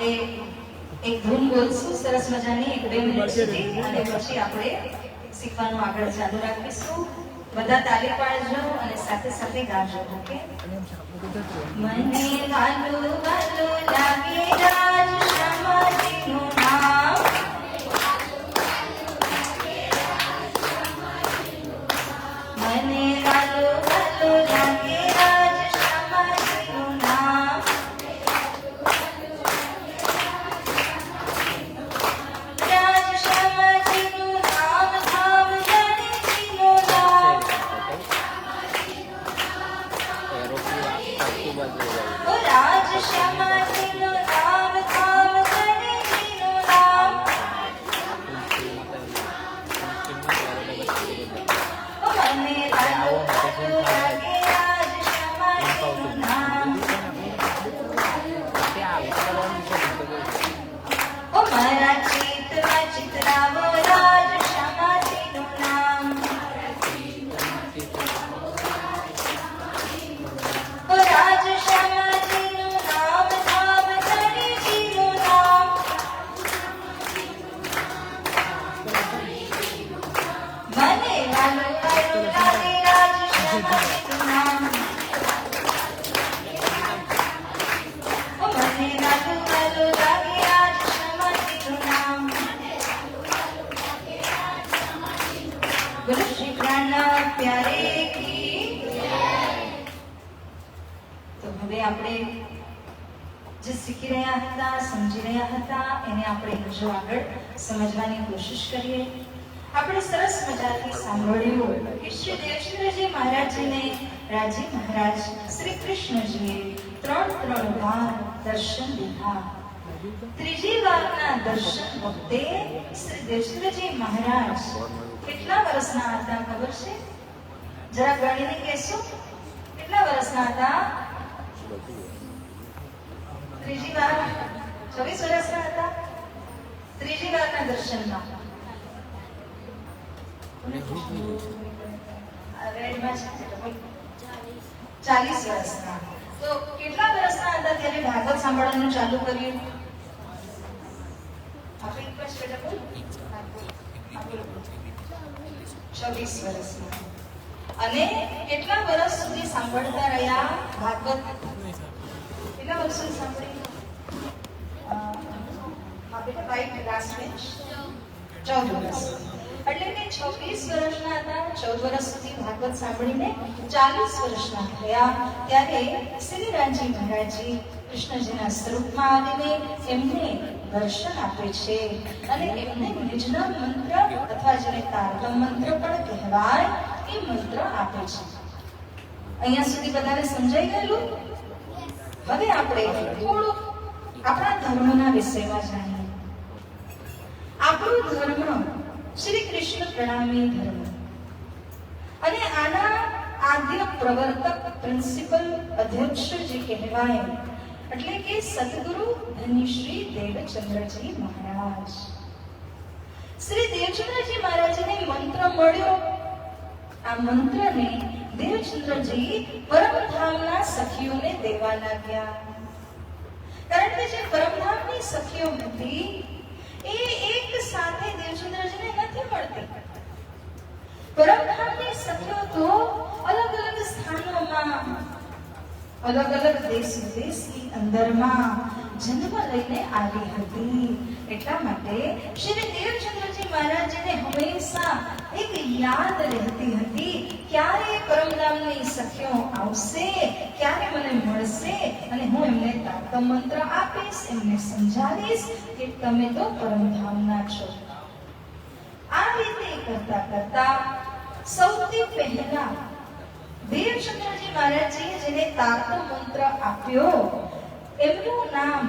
આપણે એક ધૂન બોલશું સરસ મજાની 1-2 મિનિટ સુધી અને પછી આપણે શીખવાનું આગળ ચાલુ રાખીશું. બધા તાલી પાડજો અને સાથે સાથે ગાજો. ઓકે? મને વાલું વાલું લાગે રાજ સમાધિનું નામ, મને વાલું વાલું લાગે રાજ સમાધિનું નામ, રાજ સમાધિનું નામ ધામ ગણેશજીનું નામ, ઓ રાજ સમાધિનું નામ ધામ ગણેશજીનું નામ, ઓ મને વાલું વાલું લાગે રાજ સમાધિનું નામ, ઓ મારા ચિત્તમાં ચિતરાવો રાજ સમાધિનું નામ, ઓ રાજ સમાધિનું નામ ધામ ગણેશજીનું નામ, મને વાલું વાલું લાગે રાજ સમાધિનું નામ, ઓ મને વાલું વાલું લાગે રાજ સમાધિનું નામ, બોલો શ્રી પ્રાણનાથ પ્યારે કી. તો હવે આપણે જે શીખી રહ્યા હતા, સમજી રહ્યા હતા, એને આપણે હજુ આગળ સમજવાની કોશિશ કરીએ. આપણે સરસ મજાથી સાંભળ્યું કે શ્રી દેવચંદ્રજી મહારાજજીને રાજી મહારાજ શ્રી કૃષ્ણજીએ 3 વાર દર્શન દીધા. ત્રીજી વારના દર્શન વખતે શ્રી દેવચંદ્રજી મહારાજ કેટલા વર્ષના હતા ખબર છે? જરા ગણીને કહેશો, કેટલા વર્ષના હતા? ત્રીજી વાર 24 વર્ષના હતા. ત્રીજી વારના દર્શનમાં રેડમાં છે 40 વર્ષના. તો કેટલા વર્ષના હતા ત્યારે ભાગવત સાંભળવાનું ચાલુ કર્યું? આપણે એક વર્ષ બેટા બોલ. 24 વર્ષના. અને કેટલા વર્ષ સુધી સાંભળતા રહ્યા ભાગવત? કેટલા વર્ષ સુધી સાંભળી? હા બેટા રાઈટ, લાસ્ટ બેન્ચ 14 વર્ષ. એટલે કે 26 વર્ષના હતા. 14 વર્ષ સુધી ભાગવત સાંભળીને 40 વર્ષના થયા ત્યારે શ્રી રામજી મહારાજજી કૃષ્ણજીના સ્વરૂપમાં આવીને એમને દર્શન આપે છે અને એમને નિજના મંત્ર અથવા જેને તારકમ મંત્ર પણ કહેવાય એ મંત્ર આપે છે. અહીંયા સુધી બધાને સમજાઈ ગયેલું? હવે આપણે થોડું આપણા ધર્મના વિષયમાં જાણીએ. આપણો ધર્મ શ્રી કૃષ્ણ પ્રણામી ધર્મ અને આના આદ્ય પ્રવર્તક પ્રિન્સિપલ અધ્યક્ષ જે કહેવાય એટલે કે સદગુરુ ધન્ય શ્રી દેવચંદ્રજી મહારાજ. શ્રી દેવચંદ્રજી મહારાજને મંત્ર મળ્યો. આ મંત્રને દેવચંદ્રજી પરમધામના સખીઓને દેવા લાગ્યા. કારણ કે જે પરમધામની સખીઓ હતી એ એક સાથે દેવચંદ્રજીને નથી મળતી. પરમધામની સખીઓ તો અલગ અલગ સ્થાનોમાં, અલગ અલગ દેશ વિદેશની અંદરમાં જન્મ લઈને આવી હતી. એટલા માટે શ્રી દેવચંદ્રજી મહારાજને હંમેશા એક યાદ રહેતી હતી, ક્યારે પરમધામની સખીઓ આવશે, ક્યારે મને મળશે અને હું એમને તારકમ મંત્ર આપીશ, એમને સમજાવીશ કે તમે તો પરમધામના છો. આ રીતે કરતા કરતા સૌથી પહેલા દેવચંદ્રજી મહારાજજીએ જેને તારકમ મંત્ર આપ્યો એમનું નામ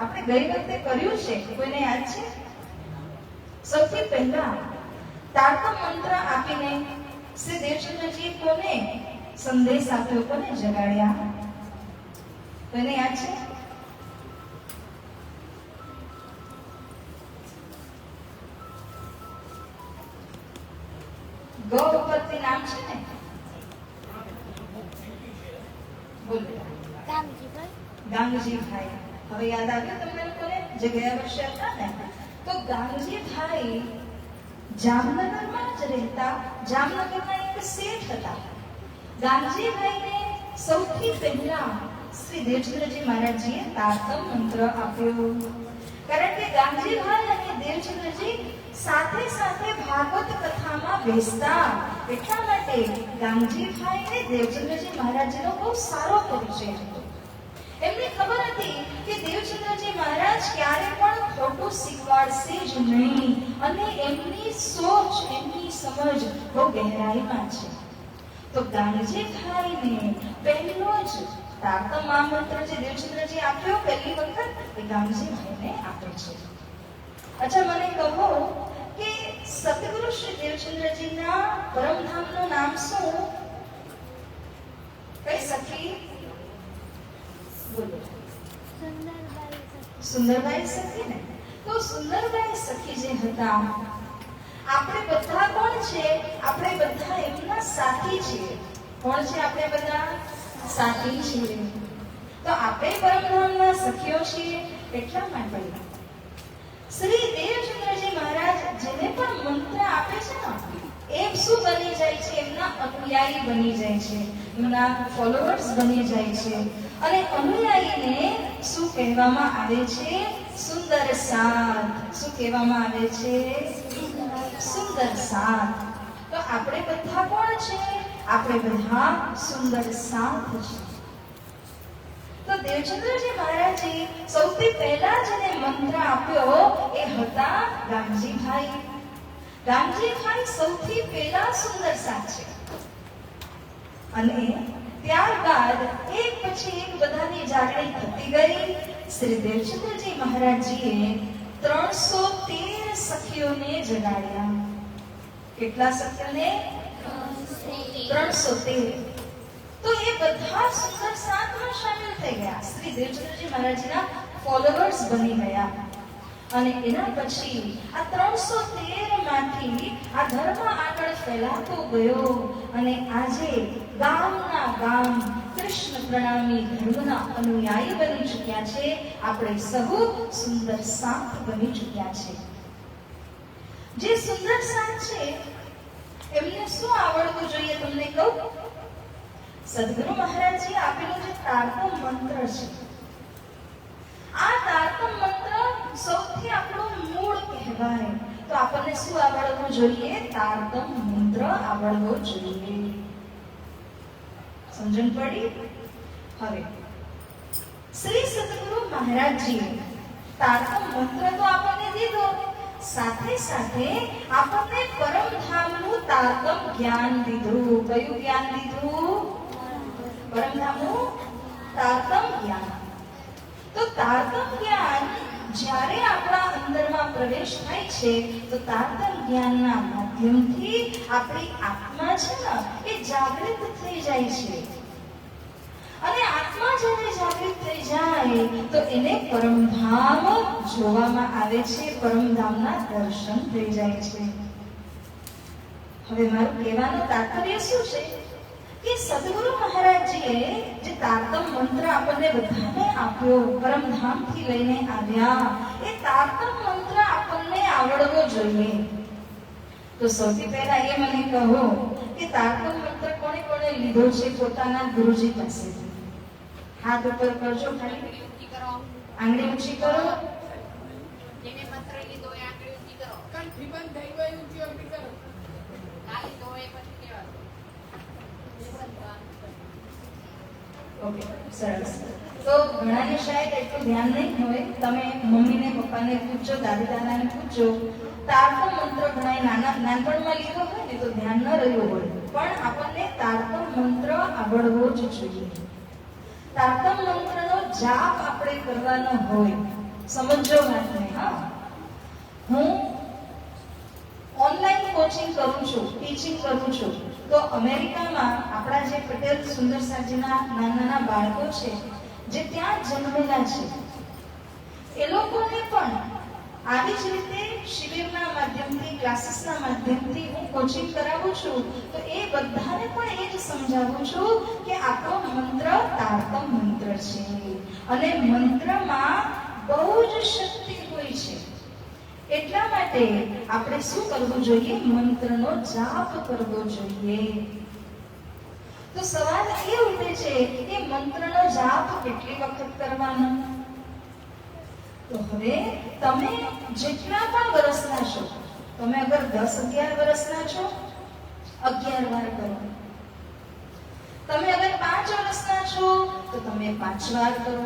આપણે ગઈ વખતે કર્યું છે, કોઈને યાદ છે? સૌથી પહેલા તારકમ મંત્ર આપીને શ્રી દેવચંદ્રજી કોને સંદેશ આપ્યો, કોને જગાડ્યા? કોઈને યાદ છે? ગૌપતિ નામ છે ને? બોલો. ગાંગજીભાઈ. હવે યાદ આવ્યું તમને લોકોને? જે ગયા વર્ષે હતા ને, તો ગાંગજીભાઈ જામનગરમાં જ રહેતા, જામનગરના એક શેઠ હતા. ગાંગજીભાઈને સૌથી પહેલા શ્રી દેવચંદ્રજી મહારાજજીએ તારતમ મંત્ર આપ્યો. કારણ કે ગાંગજીભાઈ અને દેવચંદ્રજી સાથે સાથે ભાગવત કથામાં બેસતા, એટલા માટે ગાંગજીભાઈને દેવચંદ્રજી મહારાજનો બહુ સારો પરિચય હતો. એમને ખબર હતી કે દેવચંદ્રજી મહારાજ ક્યારે પણ ખોટું શીખવાડશે જ નહીં, અને એમની સોચ, એમની સમજ બહુ ગહેરાઈમાં છે. તો ગાંગજીભાઈને પહેલો જ તારતમ મહામંત્ર જે દેવચંદ્રજી આપ્યો પહેલી વખત, એ ગાંગજીભાઈને આપે છે. અચ્છા, મને કહો કે સતગુરુ શ્રી દેવચંદ્રજીના પરમધામનું નામ શું? કઈ સખી? બોલો. સુંદરબાઈ સખી ને? તો સુંદરબાઈ સખી જે હતા, આપણે બધા કોણ છે? આપણે બધા એમના સાથી છીએ. કોણ છે? આપણે બધા સાથી છીએ. તો આપણે પરમધામના સખીઓ છીએ. એટલા માટે શ્રી દેવચંદ્રજી મહારાજ જેને પણ મંત્ર આપે છે ને, એમ શું બની જાય છે? એમના અનુયાયી બની જાય છે, એમના ફોલોઅર્સ બની જાય છે. અને અનુયાયીને શું કહેવામાં આવે છે? સુંદર સાથ. શું કહેવામાં આવે છે? સુંદર સાથ. તો આપણે બધા કોણ છે? આપણે બધા સુંદર સાથ છે. તો દેવચંદ્રજી મહારાજે સૌથી પહેલા જેને મંત્ર આપ્યો એ હતા ગાંગજીભાઈ. ગાંગજીભાઈ સૌથી પહેલા સુંદર સાથ છે. અને ત્યારબાદ એક પછી એક બધાની જાગણી થતી ગઈ. શ્રી દેવચંદ્રજી મહારાજજીએ 313 સખીઓને જગાડ્યા. કેટલા સખીઓને? 313. તો એ બધા સુંદર સાથમાં શામિલ થઈ ગયા, શ્રી દેવચંદ્રજી મહારાજના ફોલોઅર્સ બની ગયા. અને એના પછી આ 313 માંથી આ ધર્મ આગળ ફેલાતો ગયો, અને આજે ગામના ગામ કૃષ્ણ પ્રણામી ધર્મના અનુયાયી બની ચૂક્યા છે. આપણે સહુ સુંદર સાથ બની ચૂક્યા છે. જે સુંદર સાથ છે એમને શું આવડવું જોઈએ તમને કહું? સદગુરુ મહારાજજી આપેલો જે તારતમ મંત્ર છે, આ તારતમ મંત્ર સૌથી આપણું મૂળ કહેવાય. તો આપણને શું આવડવું જોઈએ? તારતમ મંત્ર આવડવો જોઈએ. સમજણ પડી? હવે શ્રી સદગુરુ મહારાજજીએ તારતમ મંત્ર તો આપણને દીધો, સાથે સાથે આપણને પરમધામનું તારતમ જ્ઞાન દીધું. કયું જ્ઞાન દીધું? પરમધામનું તારતમ જ્ઞાન. તો તારતમ જ્ઞાન જ્યારે આપણા અંદરમાં પ્રવેશ થાય છે, તો તારતમ જ્ઞાનના માધ્યમથી આપણી આત્મા છે ને એ જાગૃત થઈ જાય છે. અને આત્મા જ્યારે જાગૃત થઈ જાય તો એને પરમધામ જોવામાં આવે છે, પરમધામના દર્શન થઈ જાય છે. હવે મારું કહેવાનું તાત્પર્ય શું છે કે સદગુરુ મહારાજજીએ જે તારતમ મંત્ર આપણને બધાને આપ્યો, પરમધામથી લઈને આવ્યા, એ તારતમ મંત્ર આપણને આવડવો જોઈએ. તો સૌથી પહેલા એ મને કહો કે તારતમ મંત્ર કોણે કોણે લીધો છે પોતાના ગુરુજી પાસેથી? હાથ ઉપર કરજો, ખાલી આંગળી ઊંચી કરો. જેને મંત્ર લીધો એ આંગળી ઊંચી કરો. કંઠી બંધ થઈ ગઈ ઊંચી આંગળી કરો. ના લીધો એ પછી કહેવાનું. ઓકે, સરસ. તો ઘણાને શાયદ એટલું ધ્યાન નહીં હોય. તમે મમ્મીને પપ્પાને પૂછજો, દાદી દાદાને પૂછજો. તારતમ મંત્ર ઘણાએ નાનપણમાં લીધો હોય ને તો ધ્યાન ન રહ્યું હોય, પણ આપણને તારતમ મંત્ર આવડવો જ જોઈએ. તારતમ મંત્રનો જાપ આપણે કરવાનો હોય. સમજો વાતને. હા, હું ઓનલાઈન કોચિંગ કરું છું, ટીચિંગ કરું છું. તો અમેરિકામાં આપણા જે પટેલ સુંદર સાજીના નાના બાળકો છે, જે ત્યાં જન્મેલા છે, એ લોકોને પણ આવી જ રીતે શિબિરના માધ્યમથી, ક્લાસીસના માધ્યમથી હું કોચિંગ કરાવું છું. તો એ બધાને પણ એ જ સમજાવું છું કે આપણો મંત્ર તારતમ મંત્ર છે, અને મંત્રમાં બહુ જ શક્તિ એટલા માટે આપણે શું કરવું જોઈએ? મંત્રનો જાપ કરવો જોઈએ. તો સવાલ એ ઉઠે છે કે મંત્રનો જાપ કેટલી વખત કરવાનો? તો હવે તમે જેટલા પણ વર્ષના છો, તમે અગર 10-11 વર્ષના છો, 11 વાર કરો. તમે અગર 5 વર્ષના છો તો તમે 5 વાર કરો.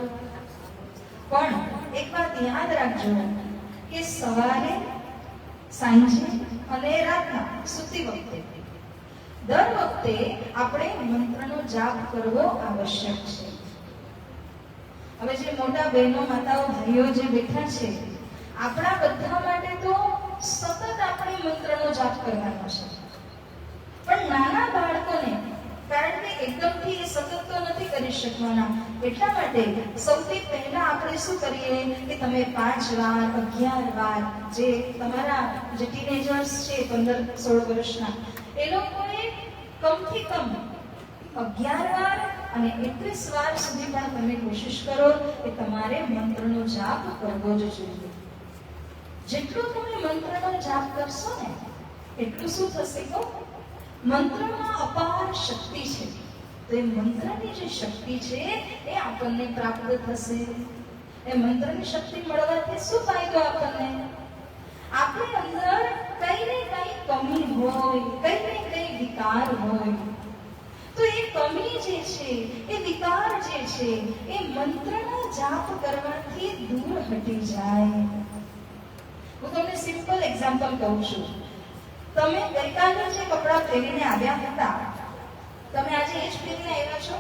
પણ એક વાત યાદ રાખજો કે સવારે, સાંજે અને રાતના સૂતી વખતે દર વખતે આપણે મંત્રનો જાપ કરવો આવશ્યક છે. હવે જે મોટા બહેનો, માતાઓ, ભાઈઓ જે બેઠા છે, આપણા બધા માટે તો સતત આપણે મંત્રનો જાપ કરવાનો છે. પણ નાના બાળકોને, કારણ કે એકદમથી એ સતત તો નથી કરી શકવાના, એટલા માટે સૌથી પહેલા આપણે શું કરીએ કે તમે 5 વાર, 11 વાર, જે તમારા જે ટીનેજર્સ છે 15-16 વર્ષના, એ લોકોએ કમથી કમ 11 વાર અને 21 વાર સુધી પણ તમે કોશિશ કરો કે તમારે મંત્રનો જાપ કરવો જ જોઈએ. જેટલું તમે મંત્રનો જાપ કરશો ને એટલું શું થશે? કહો, મંત્રમાં અપાર શક્તિ છે. તો એ મંત્રની જે શક્તિ છે એ આપણને પ્રાપ્ત થશે. એ મંત્રની શક્તિ મળવાથી શું ફાયદો આપણને? આપણી અંદર કઈ ને કઈ કમી હોય, કઈ ને કઈ વિકાર હોય, તો એ કમી જે છે, એ વિકાર જે છે, એ મંત્રના જાપ કરવાથી દૂર હટી જાય. હું તમને સિમ્પલ એક્ઝામ્પલ કહું છું. તમે ગઈકાલે જે કપડાં પહેરીને આવ્યા હતા, તમે આજે એ જ પહેરીને આવ્યા છો?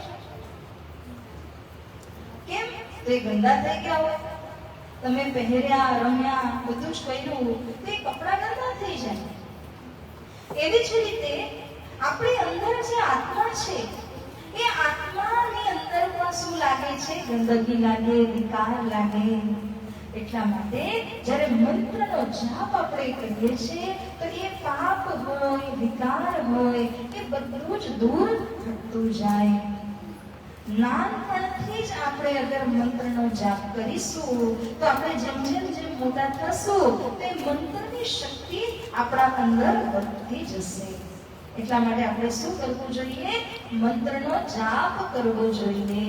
કેમ? તો એ ગંદા થઈ ગયા હોય. તમે પહેર્યા, રમ્યા, બધું જ કર્યું, તો એ કપડાં ગંદા થઈ જાય. એવી જ રીતે આપણી અંદર જે આત્મા છે, એ આત્માની અંદર પણ શું લાગે છે? ગંદકી લાગે, વિકાર લાગે. એટલા માટે જ્યારે મંત્રનો જાપ આપણે કરીએ છીએ તો એ પાપ હોય, વિકાર હોય, એ બધું જ દૂર થતું જાય. નાનપણથી જ આપણે અગર મંત્રનો જાપ કરીશું તો આપણે જેમ જેમ મોટા થશું તે મંત્રની શક્તિ આપણા અંદર વધતી જશે. એટલા માટે આપણે શું કરવું જોઈએ? મંત્રનો જાપ કરવો જોઈએ.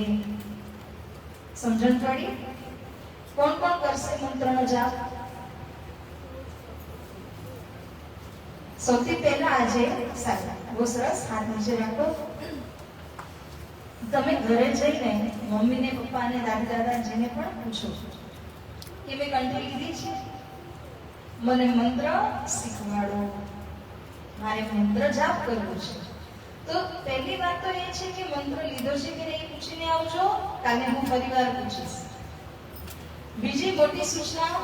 સમજણ પડી? કોણ કોણ કરશે મંત્રનો જાપ? સૌથી પહેલા આજે બહુ સરસ, હાથ નીચે રાખો. તમે ઘરે જઈને મમ્મીને, પપ્પાને, દાદી દાદા જેને પણ પૂછો કે મેં કંઠી લીધી છે, મને મંત્ર શીખવાડો, મારે મંત્ર જાપ કરવો છે. તો પહેલી વાત તો એ છે કે મંત્ર લીધો છે કે નહીં પૂછીને આવજો. કાલે હું ફરીવાર પૂછીશ. બીજી મોટી સૂચના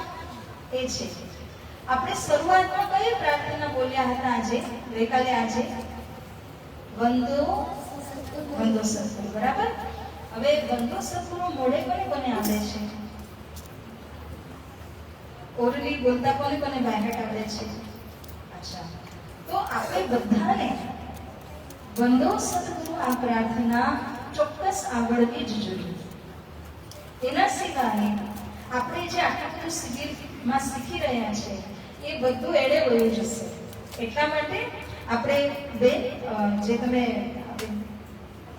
એ છે, આપણે શરૂઆતમાં કઈ પ્રાર્થના બોલ્યા હતા આજે, ગઈકાલે? આજે વંદો સદગુરુ, બરાબર? હવે વંદો સદગુરુ મોઢે કોને આવડે છે? ઓરલી બોલતા કોને બાયહાટ આવડે છે? અચ્છા, તો આપણે બધાને વંદો સદગુરુ આ પ્રાર્થના ચોક્કસ આવડવી જ જોઈએ. એના સિવાય આપણે જે આટલું શિબિરમાં શીખી રહ્યા છે એ બધું એડે વયું જશે. એટલા માટે આપણે જે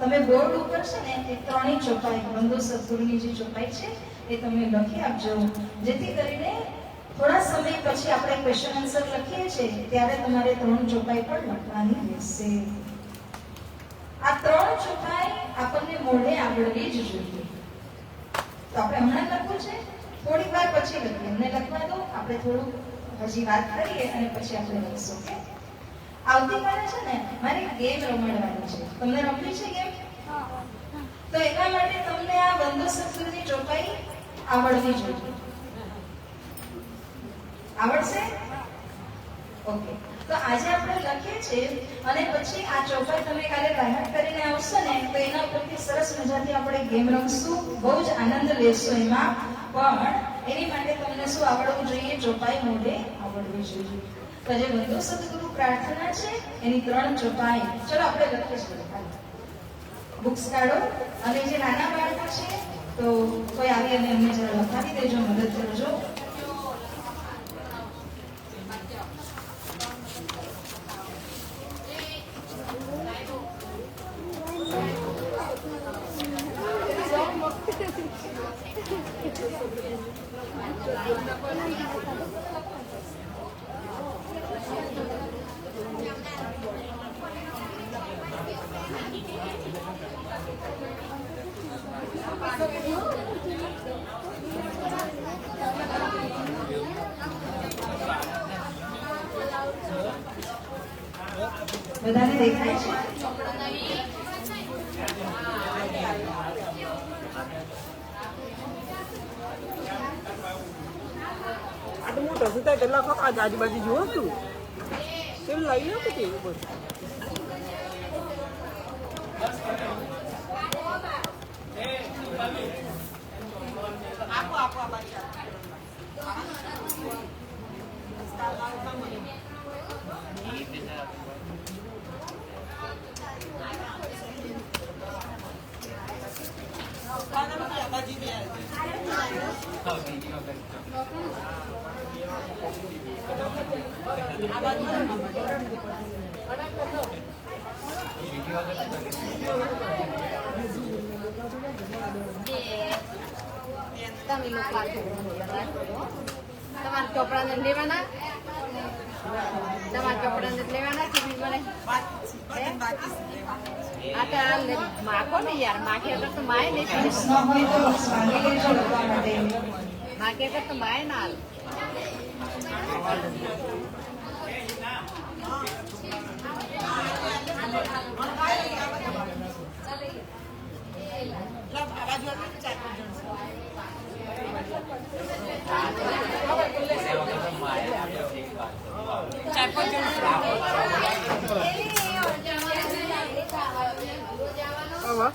તમે બોર્ડ ઉપર છે ને એ 3 ચોપાઈ, વંદો સદગુરુની જે ચોપાઈ છે એ તમે લખી આપજો, જેથી કરીને થોડા સમય પછી આપણે ક્વેશ્ચન આન્સર લખીએ છીએ ત્યારે તમારે 3 ચોપાઈ પણ લખવાની રહેશે. આ 3 ચોપાઈ આપણને મોઢે આવડવી જ જોઈએ. તો આપણે હમણાં લખવું છે, થોડી વાર પછી લખીએ. અમને લખવા દો, આપણે થોડું હજી વાત કરીએ અને પછી આપણે લખીશું. ઓકે? આવતીકાલે છે ને મારે ગેમ રમાડવાની છે. તમને રમવી છે ગેમ? તો એના માટે તમને આ વંદો સદગુરુની ચોપાઈ આવડવી જોઈએ. આવડશે? ઓકે. તો આજે આપણે લખીએ છીએ અને પછી આ ચોપાઈ તમે કાલે બાયહાટ કરીને આવશો ને તો એના ઉપરથી સરસ મજાથી આપણે ગેમ રમશું. બહુ જ આનંદ લેશો એમાં. પણ એની માટે તમને શું આવડવું જોઈએ? ચોપાઈ મોઢે આવડવી જોઈએ. તો જે વંદો સદગુરુ પ્રાર્થના છે એની 3 ચોપાઈ ચલો આપણે લખીશું. બુક્સ કાઢો અને જે નાના બાળકો છે તો કોઈ આવી અને અમને જરા લખાવી દેજો, મદદ કરજો. બધાને દેખાય છે? આટલું મોટો સુતા કેટલા વખત આજુબાજુ જુઓ છું કેમ લઈ લો કે એવું બધું તમે લોકો તમારા ચોપડાને લેવાના કે મને આ તો માખો ને યાર માખે તો માય નહીં પ્રશ્ન હોય તો માંગી લેજો લખવા માટે. માખે તો માય ના હાલ આવા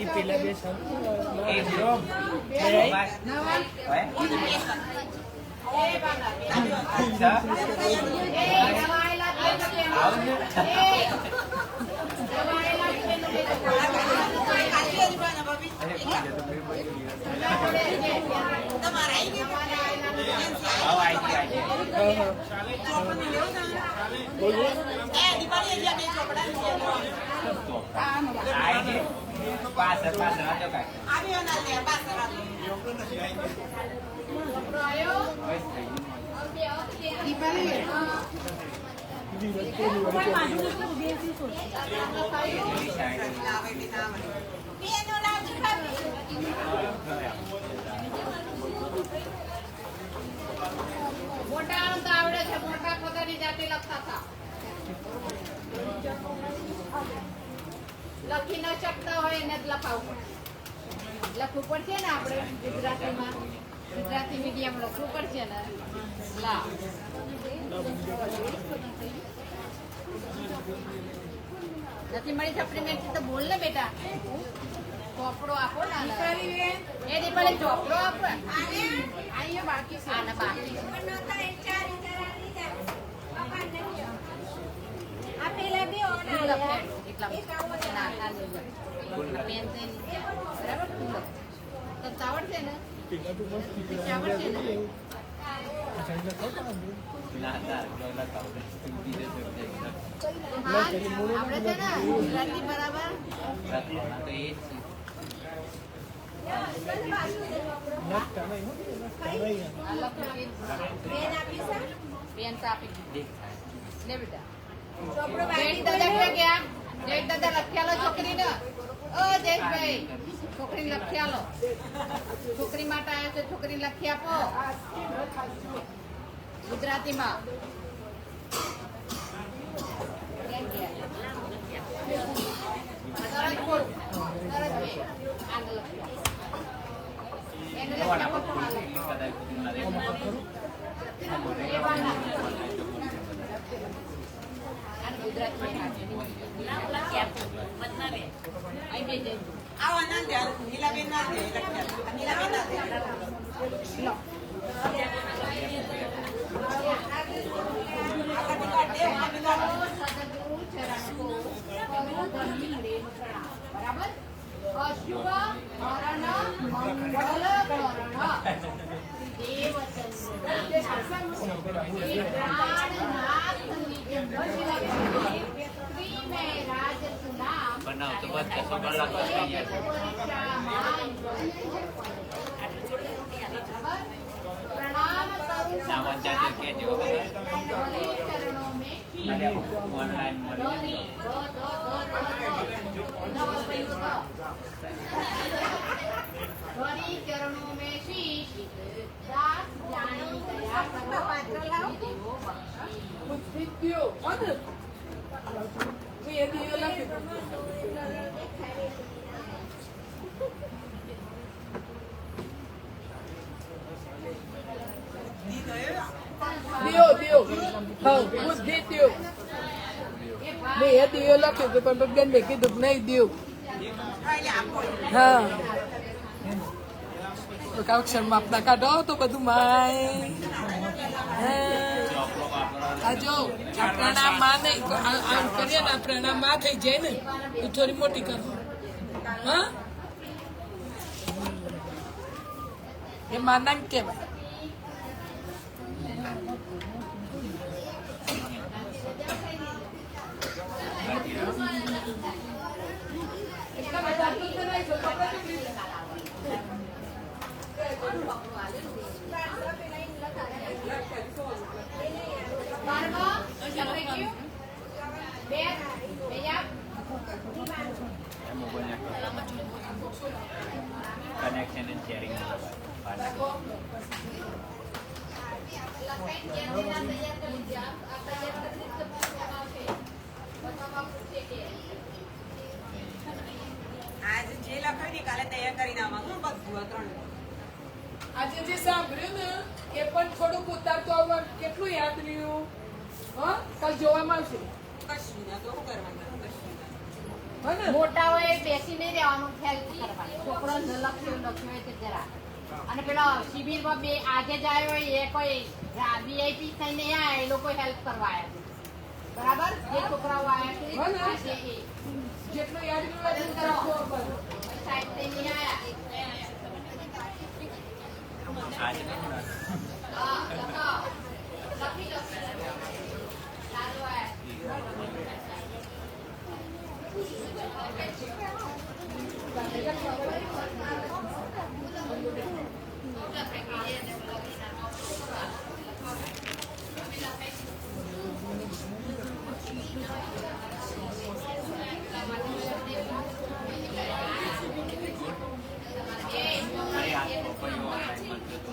પેલા બે મોટા તો આવડે છે મોટા પોતાની જાતે લખતા હતા લખી ન શકતા હોય એને જ લખાવવું પડે લખવું પડશે ને આપણે ગુજરાતીમાં ગુજરાતી મીડિયમ લખવું પડશે ને લા નથી મળી સપ્લિમેન્ટ તો બોલ ને બેટા ચોપડો આપો ને એ દીપાલી ચોપડો આપો અહીંયા બાકી છે આના બાકી આવડશે ને આવડશે ને આપણે છે ને ગુજરાતી બરાબર પેન આપી લે બેટા જય દાદા લખ્યાલો છોકરીને ઓ જયેશભાઈ છોકરીને લખ્યાલો છોકરી માટે આવ્યો છે છોકરીને લખી આપો ગુજરાતીમાં બે જઈ આવા ના દે નીલાબેન ના દે નીલાબેન ના દે સદગુરુ ચરણ કો કરો ધર્મી પ્રેમ પ્રણામ. બરાબર? અશુભ મરણ મંગળ કરણ દેવચંદ્ર પ્રાણનાથ નિજ લક્ષ્મી શ્રી મેં રાજ સુનામ બનાવ તો બસ 10 કલાક प्रणाम करूं सावन जाते के जो चरणों में अरे ऑनलाइन धोनी दो धोनी चरणों में शीश दास जानी दया करो देवो बख्शी. વિદ્યો અને મેં એ દિયો લખી દિયો હા બુદ્ધિ દિયો મેં એ દિયો લખ્યું હતું પણ બેન મેં કીધું નહીં દિયો હા તો અક્ષર માપના કાઢો તો બધું માય આ જો આ પ્રણામ માં નહીં આમ કરીએ ને આ પ્રણામ માં થઈ જાય ને એ થોડી મોટી કરો હા એ માના કેવાય કનેક્શન એન્ડ શેરિંગ આજ જે લખાય ને કાલે તૈયાર કરીને આવવાનું બધું આ ત્રણ આજે જે સાંભળ્યું ને એ પણ થોડુંક ઉતારતો આવવાનું કેટલું યાદ રહ્યું હા કાલ જોવામાં આવશે કશું ના તો શું કરવાનું કશું હા ને મોટાઓએ બેસીને રહેવાનું ખ્યાલ કરવાનો. છોકરો લખ્યો તે જરા અને પેલો શિબિરમાં બે આજે જ આવ્યો હોય એ કોઈ વીઆઈપી થઈને આયા એ લોકો હેલ્પ કરવા આવ્યા છે. બરાબર? જે છોકરાઓ આવ્યા છે આજે એ જેટલું યાદ રહ્યું એટલું કરવું પડે. સાહેબ થઈને આયા. આજે હા, લખી લો. સારું આયા. મારી આ પ્રોફાઇલ ઓનલાઈન મળતો તો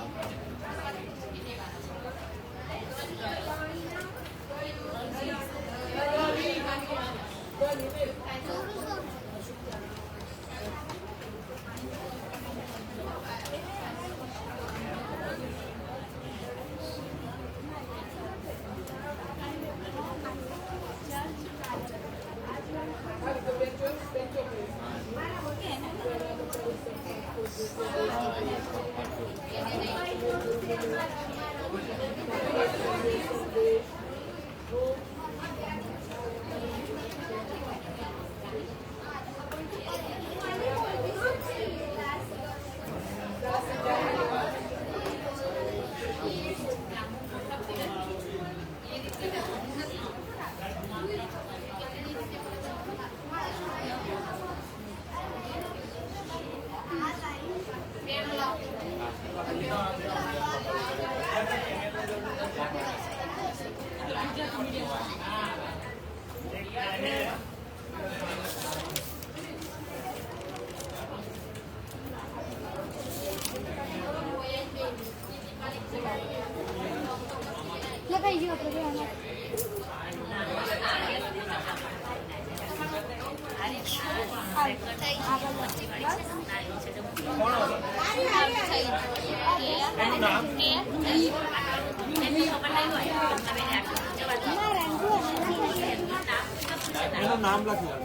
એનું નામ લખ્યું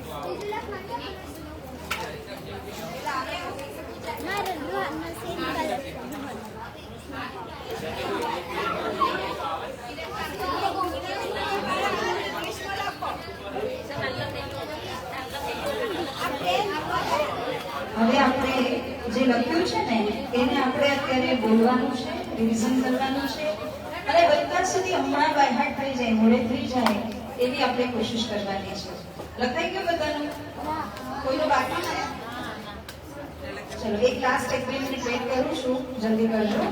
હવે આપણે જે લખ્યું છે ને એને આપણે અત્યારે બોલવાનું છે, રિવિઝન કરવાનું છે અને બધા સુધી હમણાં બાયહાટ થઈ જાય, મોડે થઈ જાય એવી આપણે કોશિશ કરવાની છે. લખાઈ ગયું બધાનું? કોઈનું બાકી છે? ચલો એક લાસ્ટ 1-2 મિનિટ વેઇટ કરું છું, જલ્દી કરજો.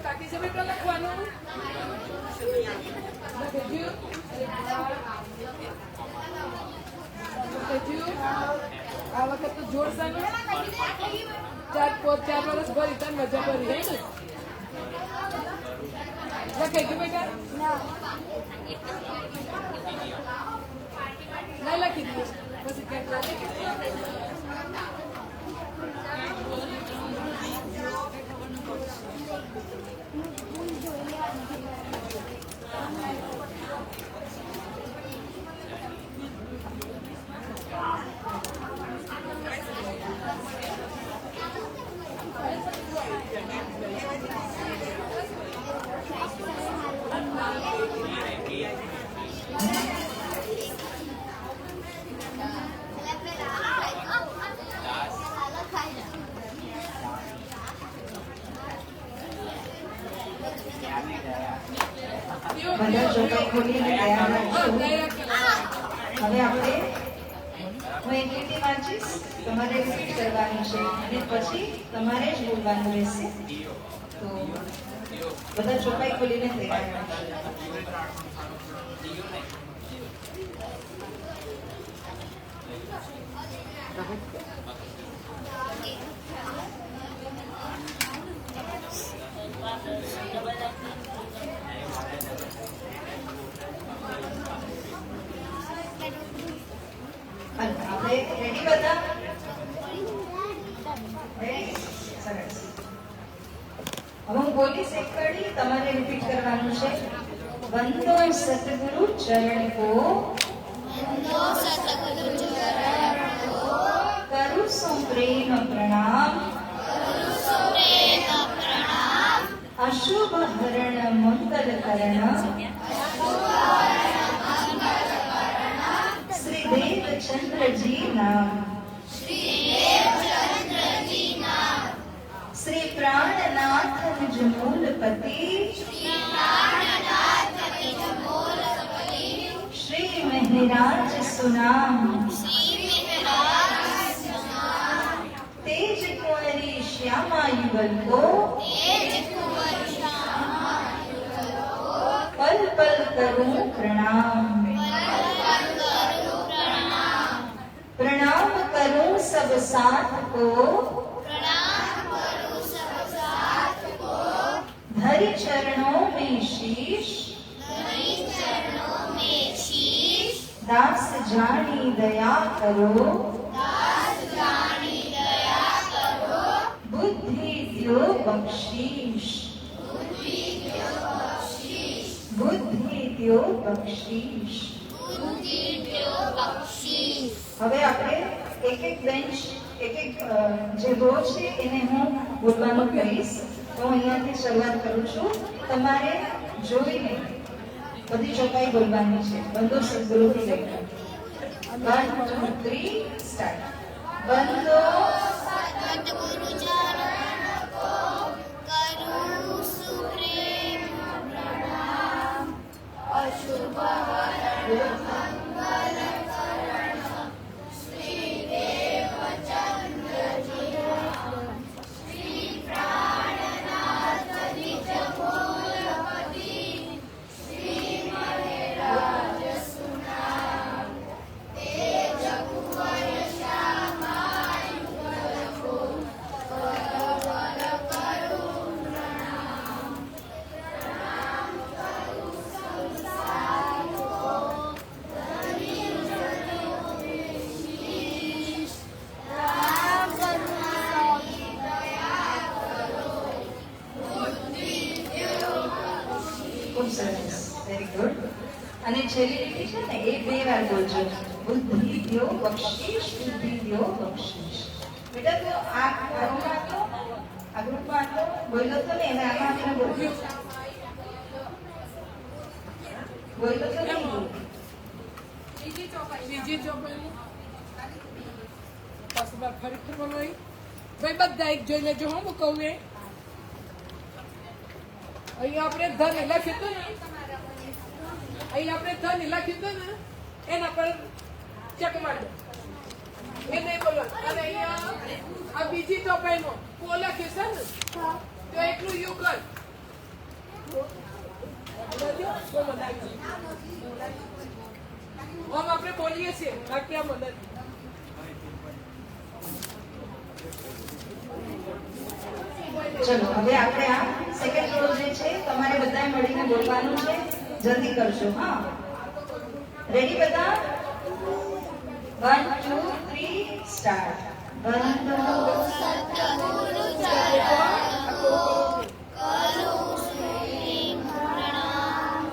કાકી છે બેટા લખવાનું આ વખત તો જોરદાર 4 વર્ષ ભરી તને મજા કરી હે ને લખાઈ ગયું બેટા ના લખી દઉં પછી બધા ચોપાઈ ખોલીને તૈયાર રાખજો. હવે આપણે હું એક લીટી વાંચીશ, તમારે રિપીટ કરવાની છે અને પછી તમારે જ બોલવાનું રહેશે. તો બધા ચોપાઈ ખોલીને તૈયાર રાખજો. આપણે રેડી બધા? રેડી? સરસ. હવે હું બોલીશ એક કડી, તમારે રિપીટ કરવાનું છે. વંદો સતગુરુ ચરણ કો, કરું છું પ્રેમ પ્રણામ, અશુભ હરણ મંગલ કરણ, શ્રી દેવચંદ્રજી નામ, શ્રી પ્રાણનાથ નિજ મૂલપતિ, શ્રી મહેરાજ સુનામ, તેજ કુંવરી શ્યામા યુગલ को, पल पल करूं प्रणाम, प्रणाम करूं सब साथ को, धरि चरणों में शीश, दास जानी दया करो, बुद्धि द्यो बख्शीश, बुद्धि द्यो बख्शीश. હવે આપણે એક એક બેન્ચ એક એક જે રો છે એને હું બોલવાનું કહીશ. તો અહીંયાથી શરૂઆત કરું છું. તમારે જોઈને બધી ચોપાઈ બોલવાની છે. બંધો સદગુરુથી લઈને 1 2 3 સ્ટાર્ટ. બંધો સદગુરુ ચરણ કો, કરું સુપ્રેમ પ્રણામ, અશુભ હરણ મંગલ કરણ, શ્રી દેવચંદ્રજી નામ, શ્રી પ્રાણનાથ નિજ મૂલપતિ, શ્રી મહેરાજ વેરી ગુડ. અને છેલ્લી લીટી છે ને એ 2 વાર બોલજો. બુદ્ધિ દ્યો બક્ષિશ, બુદ્ધિ દ્યો બક્ષિશ. બેટા તો આ ગ્રુપમાં તો બોલ્યો તો ને, હવે આમાં આપણે બોલ્યો તો નહીં. બીજી ચોપાઈ પાછું બાર ફરી ફરવાનું હોય. ભાઈ બધા એક જોઈ લેજો. હું કહું એ અહીંયા આપણે ધન લખ્યું હતું ને, અહીંયા આપણે ધન લખ્યું હતું ને એના પર ચેક મારજો. એ નહીં બોલવાનું. અને અહીંયા આ બીજી ચોપાઈમાં કો લખ્યું છે ને તો એટલું યુ કર. આમ આપણે બોલીએ છીએ બાકી આમ નથી. ચલો હવે આપણે આ સેકન્ડ રોલ જે છે તમારે બધાએ મળીને બોલવાનું છે. જલ્દી કરજો. હા, રેડી બધા? 1 2 3 સ્ટાર્ટ. વંદો સતગુરુ ચરણ કરું શ્રી પ્રણામ.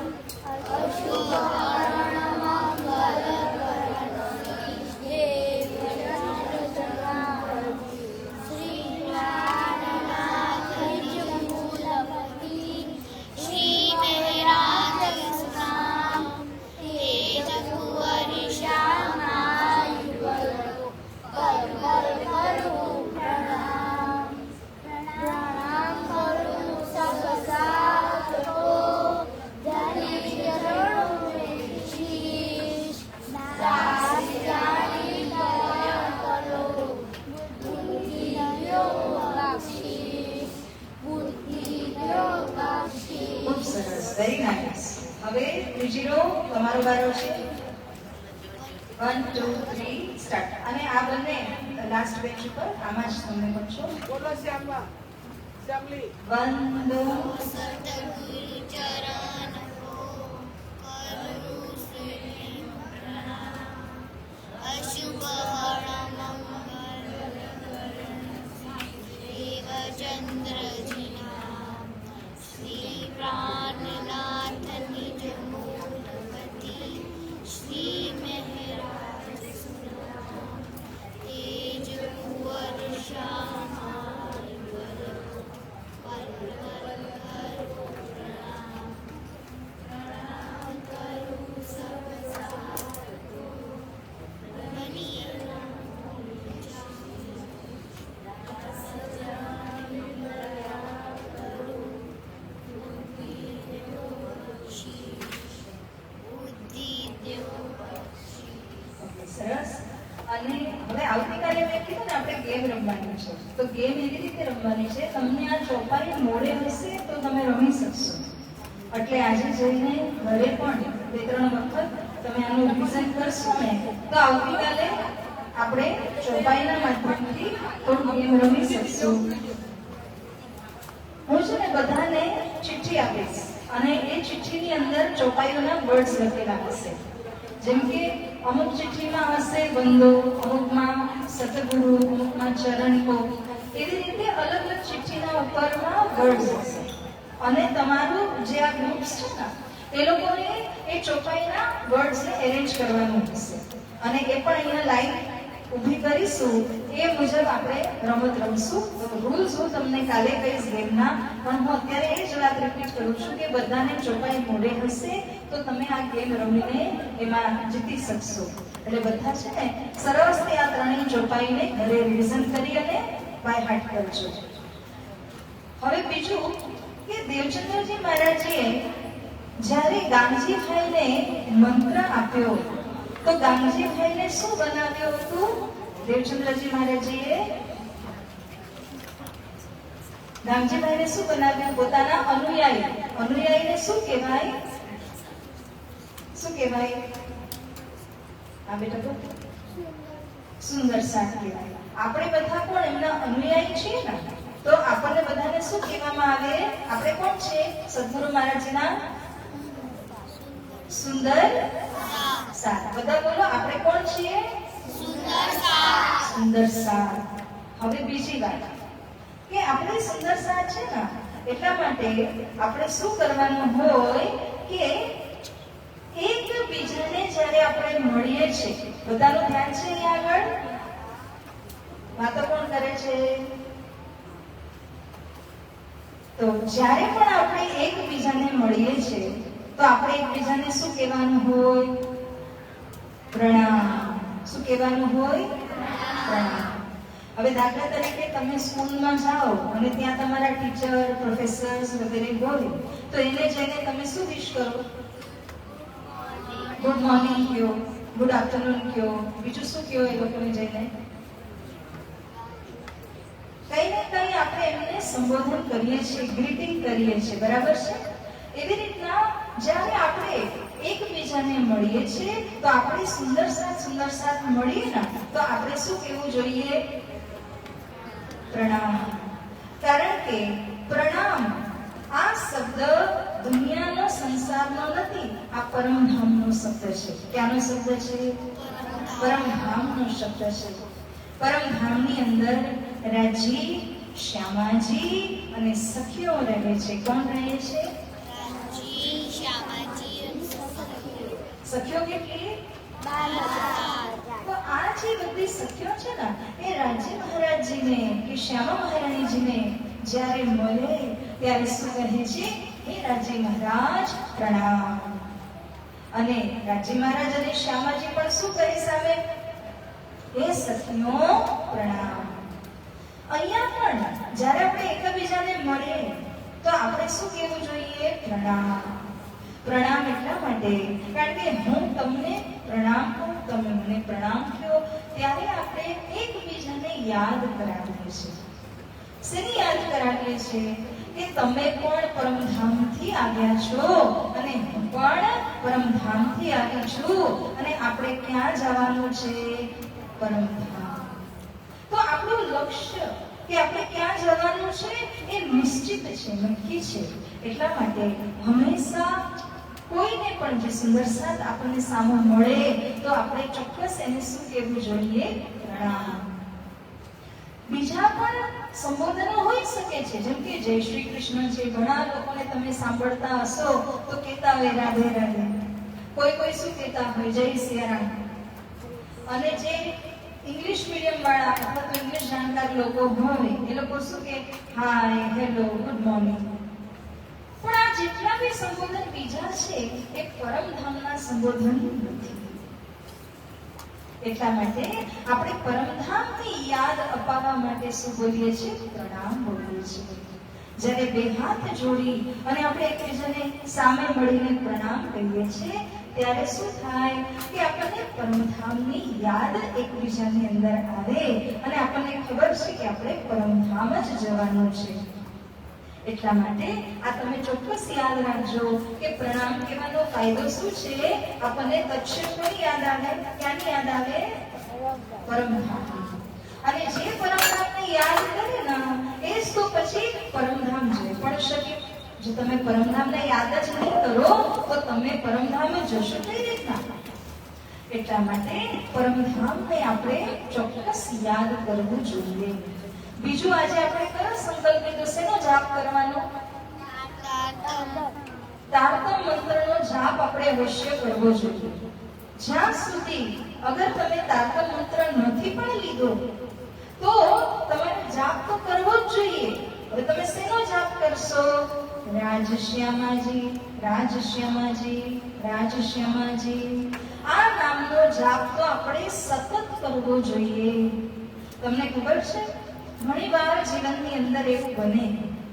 અશુભ હરણ મંગલ કરણી શ્રી પ્રાણનાથ મૂલપતિ શ્રી મહેરાજ સ્નામ તેજ કુંવર શ્યામા કરું પ્રણામ. પ્રણામ કરું સબ સાધકો ધરી ચરણો શીશ. દાસ જાણી દયા કરો બુદ્ધિ દ્યો બક્ષિશ. બુદ્ધિ દ્યો બક્ષિશ. ખૂબ સરસ, વેરી નાઇસ. હવે ત્રીજી રો તમારો વારો છે. 1 2 3 સ્ટાર્ટ. અને આ બંને લાસ્ટ બેન્ચ ઉપર આમાં જ તમે બનશો. બોલો શ્યામા શ્યામલી. વંદો સતગુરુ ચરણ કરું શ્રી પ્રણામ. અશુભ હરણ મંગલ દેવચંદ્રજી નામ. શ્રી પ્રાણનાથ નિજ મૂલપતિ શ્રી મહેરાજ સુનામ. તેજ કુંવર શ્યામા સરસ. અને હવે આવતીકાલે મેં કીધું ને આપણે ગેમ રમવાની છે. તો ગેમ એવી રીતે રમવાની છે, તમને આ ચોપાઈ મોડે હશે તો તમે રમી શકશો. એટલે આજે જઈને ઘરે પણ 2-3 વખત તમે આનું રિવિઝન કરશો ને તો આવતીકાલે આપણે ચોપાઈના માધ્યમથી થોડું ગેમ રમી શકશું. હું છે ને બધાને ચિઠ્ઠી આપીશ અને એ ચિઠ્ઠીની અંદર ચોપાઈઓના વર્ડ્સ લખેલા હશે. જેમ કે અમુક ચિઠ્ઠીમાં હશે વંદો, અમુકમાં સતગુરુ, અમુકમાં ચરણકો. એવી રીતે અલગ અલગ ચિઠ્ઠીના ઉપરમાં વર્ડ્સ હશે. અને તમારું જે આ ગ્રુપ્સ છે ને એ લોકોને એ ચોપાઈના વર્ડ્સને એરેન્જ કરવાનું હશે. અને એ પણ અહીંયા લાઈન ઊભી કરીશું, એ મુજબ આપણે રમત રમશું. રૂલ્સ હું તમને કાલે કહીશ ગેમના, પણ હું અત્યારે એ જ વાત રિપીટ કરું છું કે બધાને ચોપાઈ મોડે હશે તો તમે આ ગેમ રમીને એમાં જીતી શકશો. એટલે બધા છે ને સરસથી આ ત્રણેય ચોપાઈને ઘરે રિવિઝન કરી અને બાય હાર્ટ કરજો. હવે બીજું કે દેવચંદ્રજી મહારાજે જ્યારે ગામજીભાઈને મંત્ર આપ્યો તો ગામજીભાઈને શું બનાવ્યું હતું? દેવચંદ્રજી મહારાજીએ ગામજીભાઈને શું બનાવ્યું? પોતાના અનુયાયી. અનુયાયીને શું કહેવાય? શું કહેવાય? હા બેટા તો સુંદર સાથ કહેવાય. આપણે બધા કોણ એમના અનુયાયી છીએ ને, તો આપણને બધાને શું કહેવામાં આવે? આપણે કોણ છે? સદગુરુ મહારાજના સુંદર સાથ. બધા બોલો, આપણે કોણ છીએ? સુંદર સાથ. હવે બીજી વાત કે આપણે સુંદર સાથ છે ને એટલા માટે આપણે શું કરવાનું હોય કે જ્યારે આપણે મળીએ છીએ, બધાનું ધ્યાન છે અહીંયા આગળ? વાતો કોણ કરે છે? તો જ્યારે પણ આપણે એકબીજાને મળીએ છીએ તો આપણે એકબીજાને શું કહેવાનું હોય? પ્રણામ. શું કહેવાનું હોય? પ્રણામ. હવે દાખલા તરીકે તમે સ્કૂલમાં જાઓ અને ત્યાં તમારા ટીચર, પ્રોફેસર્સ વગેરે હોય તો એને જઈને તમે શું વિશ કરો? ગુડ મોર્નિંગ કહો, ગુડ આફ્ટરનૂન કહો, બીજું શું કહો એ લોકોને જઈને? કઈ ને કઈ આપણે એમને સંબોધન કરીએ છીએ, ગ્રીટિંગ કરીએ છીએ, બરાબર છે? એવી રીતના જ્યારે આપણે એકબીજાને મળીએ છીએ તો આપણે સુંદર સાથ મળીએ ને તો આપણે શું કહેવું જોઈએ? પ્રણામ. કારણ કે પ્રણામ આ શબ્દ દુનિયાનો, સંસારનો નથી, આ પરમધામનો શબ્દ છે. ક્યાંનો શબ્દ છે? પરમધામનો શબ્દ છે. પરમધામની અંદર રાજી, શ્યામાજી અને સખીઓ રહે છે. કોણ રહે છે? રાજી, શ્યામાજી અને સખીઓ કેટલી? 12,000. તો આ જે બધી સખીઓ છે ને એ રાજી મહારાજજીને કે શ્યામા મહારાણીજીને જ્યારે મળે ત્યારે શું કહે છે? હે રાજી મહારાજ પ્રણામ. અને રાજી મહારાજ અને શ્યામાજી પણ શું કહે સામે? હે સખીઓ પ્રણામ. અહીંયા પણ જ્યારે આપણે એકબીજાને મળીએ તો આપણે શું કહેવું જોઈએ? પ્રણામ. પ્રણામ એટલા માટે કારણ કે હું તમને પ્રણામ કરું, તમે મને પ્રણામ કહો, ત્યારે આપણે એકબીજાને યાદ કરાવીએ છીએ. શેની યાદ કરાવીએ છીએ? કે તમે પણ પરમધામથી આવ્યા છો અને હું પણ પરમધામથી આવી છું અને આપણે ક્યાં જવાનું છે? પરમધામ. તો આપણું લક્ષ્ય કે આપણે ક્યાં જવાનું છે એ નિશ્ચિત છે, નક્કી છે. એટલા માટે હંમેશા કોઈને પણ જે સુંદર સાથ આપણને સામે મળે તો આપણે ચોક્કસ એને શું કહેવું જોઈએ? પ્રણામ. બીજા પણ સંબોધનો હોઈ શકે છે, જેમ કે જય શ્રી કૃષ્ણ છે. ઘણા લોકોને તમે સાંભળતા હશો તો કહેતા હોય રાધે રાધે. કોઈ શું કહેતા હોય? જય સિયારામ. અને જે ઇંગ્લિશ મીડિયમ વાળા અથવા તો ઇંગ્લિશ જાણકાર લોકો હોય એ લોકો શું કે? હાય, હેલો, ગુડ મોર્નિંગ. પણ આ જેટલા બી સંબોધન બીજા છે એ પરમધામના સંબોધન નથી. એટલા માટે આપણે પરમધામની યાદ અપાવવા માટે શું બોલીએ છીએ? પ્રણામ બોલીએ છીએ. જ્યારે બે હાથ જોડી અને આપણે એકબીજાને સામે મળીને પ્રણામ કહીએ છીએ ત્યારે શું થાય કે આપણને પરમધામની યાદ એકબીજાની અંદર આવે અને આપણને ખબર છે કે આપણે પરમધામ જ જવાનું છે. એટલા માટે આ તમે ચોક્કસ યાદ રાખજો કે પ્રણામ કહેવાનો ફાયદો શું છે? આપણને તત્ક્ષણ કોની યાદ આવે? ક્યાંની યાદ આવે? પરમધામ. અને જે પરમધામને યાદ કરે ને એ જ તો પછી પરમધામ જઈ પણ શકે. જો તમે પરમધામને યાદ જ નહીં કરો તો તમે પરમધામ જશો કઈ રીતના? એટલા માટે પરમધામને આપણે ચોક્કસ યાદ કરવું જોઈએ. બીજું આજે આપણે કયો સંકલ્પ લીધો? શેનો જાપ કરવાનો? તારતમ મંત્રનો જાપ આપણે અવશ્ય કરવો જોઈએ. જ્યાં સુધી અગર તમે તારતમ મંત્ર નથી પણ લીધો તો તમારે જાપ તો કરવો જ જોઈએ. હવે તમે શેનો જાપ કરશો? રાજશ્યામાજી, રાજશ્યામાજી, રાજશ્યામાજી. આ નામનો જાપ તો આપણે સતત કરવો જોઈએ. તમને ખબર છે ઘણીવાર જીવનની અંદર એવું બને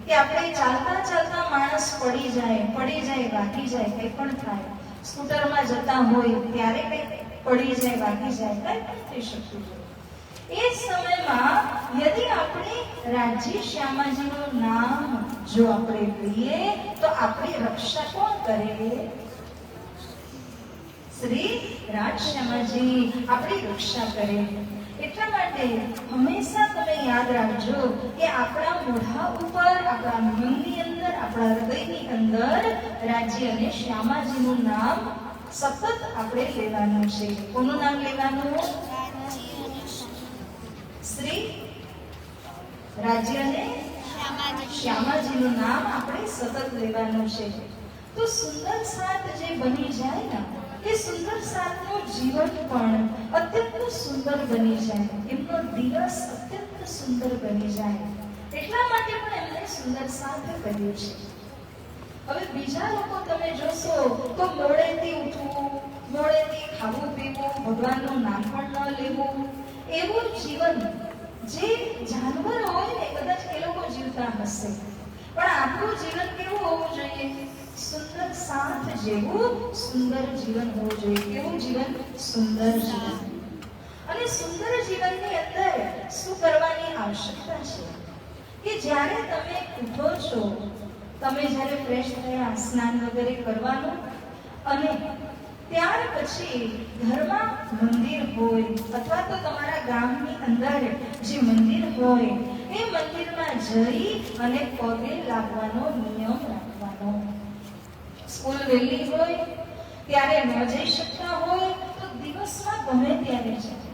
કે આપણે ચાલતા ચાલતા માણસ પડી જાય, વાગી જાય, કંઈ પણ થાય. સ્કૂટરમાં જતા હોય ત્યારે કંઈ પડી જાય, વાગી જાય, કંઈ પણ થઈ શકતું હોય. એ સમયમાં યદિ આપણે રાજી શ્યામાજીનું નામ જો આપણે લઈએ તો આપણી રક્ષા કોણ કરે? શ્રી રાજશ્યામાજી આપણી રક્ષા કરે. એટલા માટે હંમેશા તમે યાદ રાખજો કે આપણા મોઢા ઉપર, આપણા મનની અંદર, આપણા હૃદયની અંદર રાજી અને શ્યામાજીનું નામ સતત આપણે લેવાનું છે. કોનું નામ લેવાનું? શ્રી રાજી અને શ્યામાજીનું નામ આપણે સતત લેવાનું છે. તો સુંદર સાથ જે બની જાય ને કે સુંદર સાતનું જીવન પણ અત્યંત સુંદર બની જાય, એમનો દિવસ અત્યંત સુંદર બની જાય, એટલા માટે પણ એમણે સુંદર સાત કર્યું છે. હવે બીજા લોકો તમે જોશો તો મોડેથી ઉઠવું, મોડેથી ખાવું પીવું, ભગવાનનું નામ પણ ન લેવું, એવું જીવન જે જાનવર હોય ને કદાચ એ લોકો જીવતા હશે, પણ આપણું જીવન કેવું હોવું જોઈએ? સુંદર સાથ જેવું સુંદર જીવન હોવું જોઈએ. કેવું જીવન? સુંદર જીવન. અને સુંદર જીવનની અંદર શું કરવાની આવશ્યકતા છે કે જ્યારે તમે ઉઠો છો, તમે જ્યારે ફ્રેશ થયા, સ્નાન વગેરે કરવાનું, અને ત્યાર પછી ઘરમાં મંદિર હોય અથવા તો તમારા ગામની અંદર જે મંદિર હોય એ મંદિરમાં જઈ અને પગે લાગવાનો નિયમ રાખવાનો. સ્કૂલ વહેલી હોય ત્યારે ન જઈ શકતા હોય તો દિવસમાં ગમે ત્યારે જાય,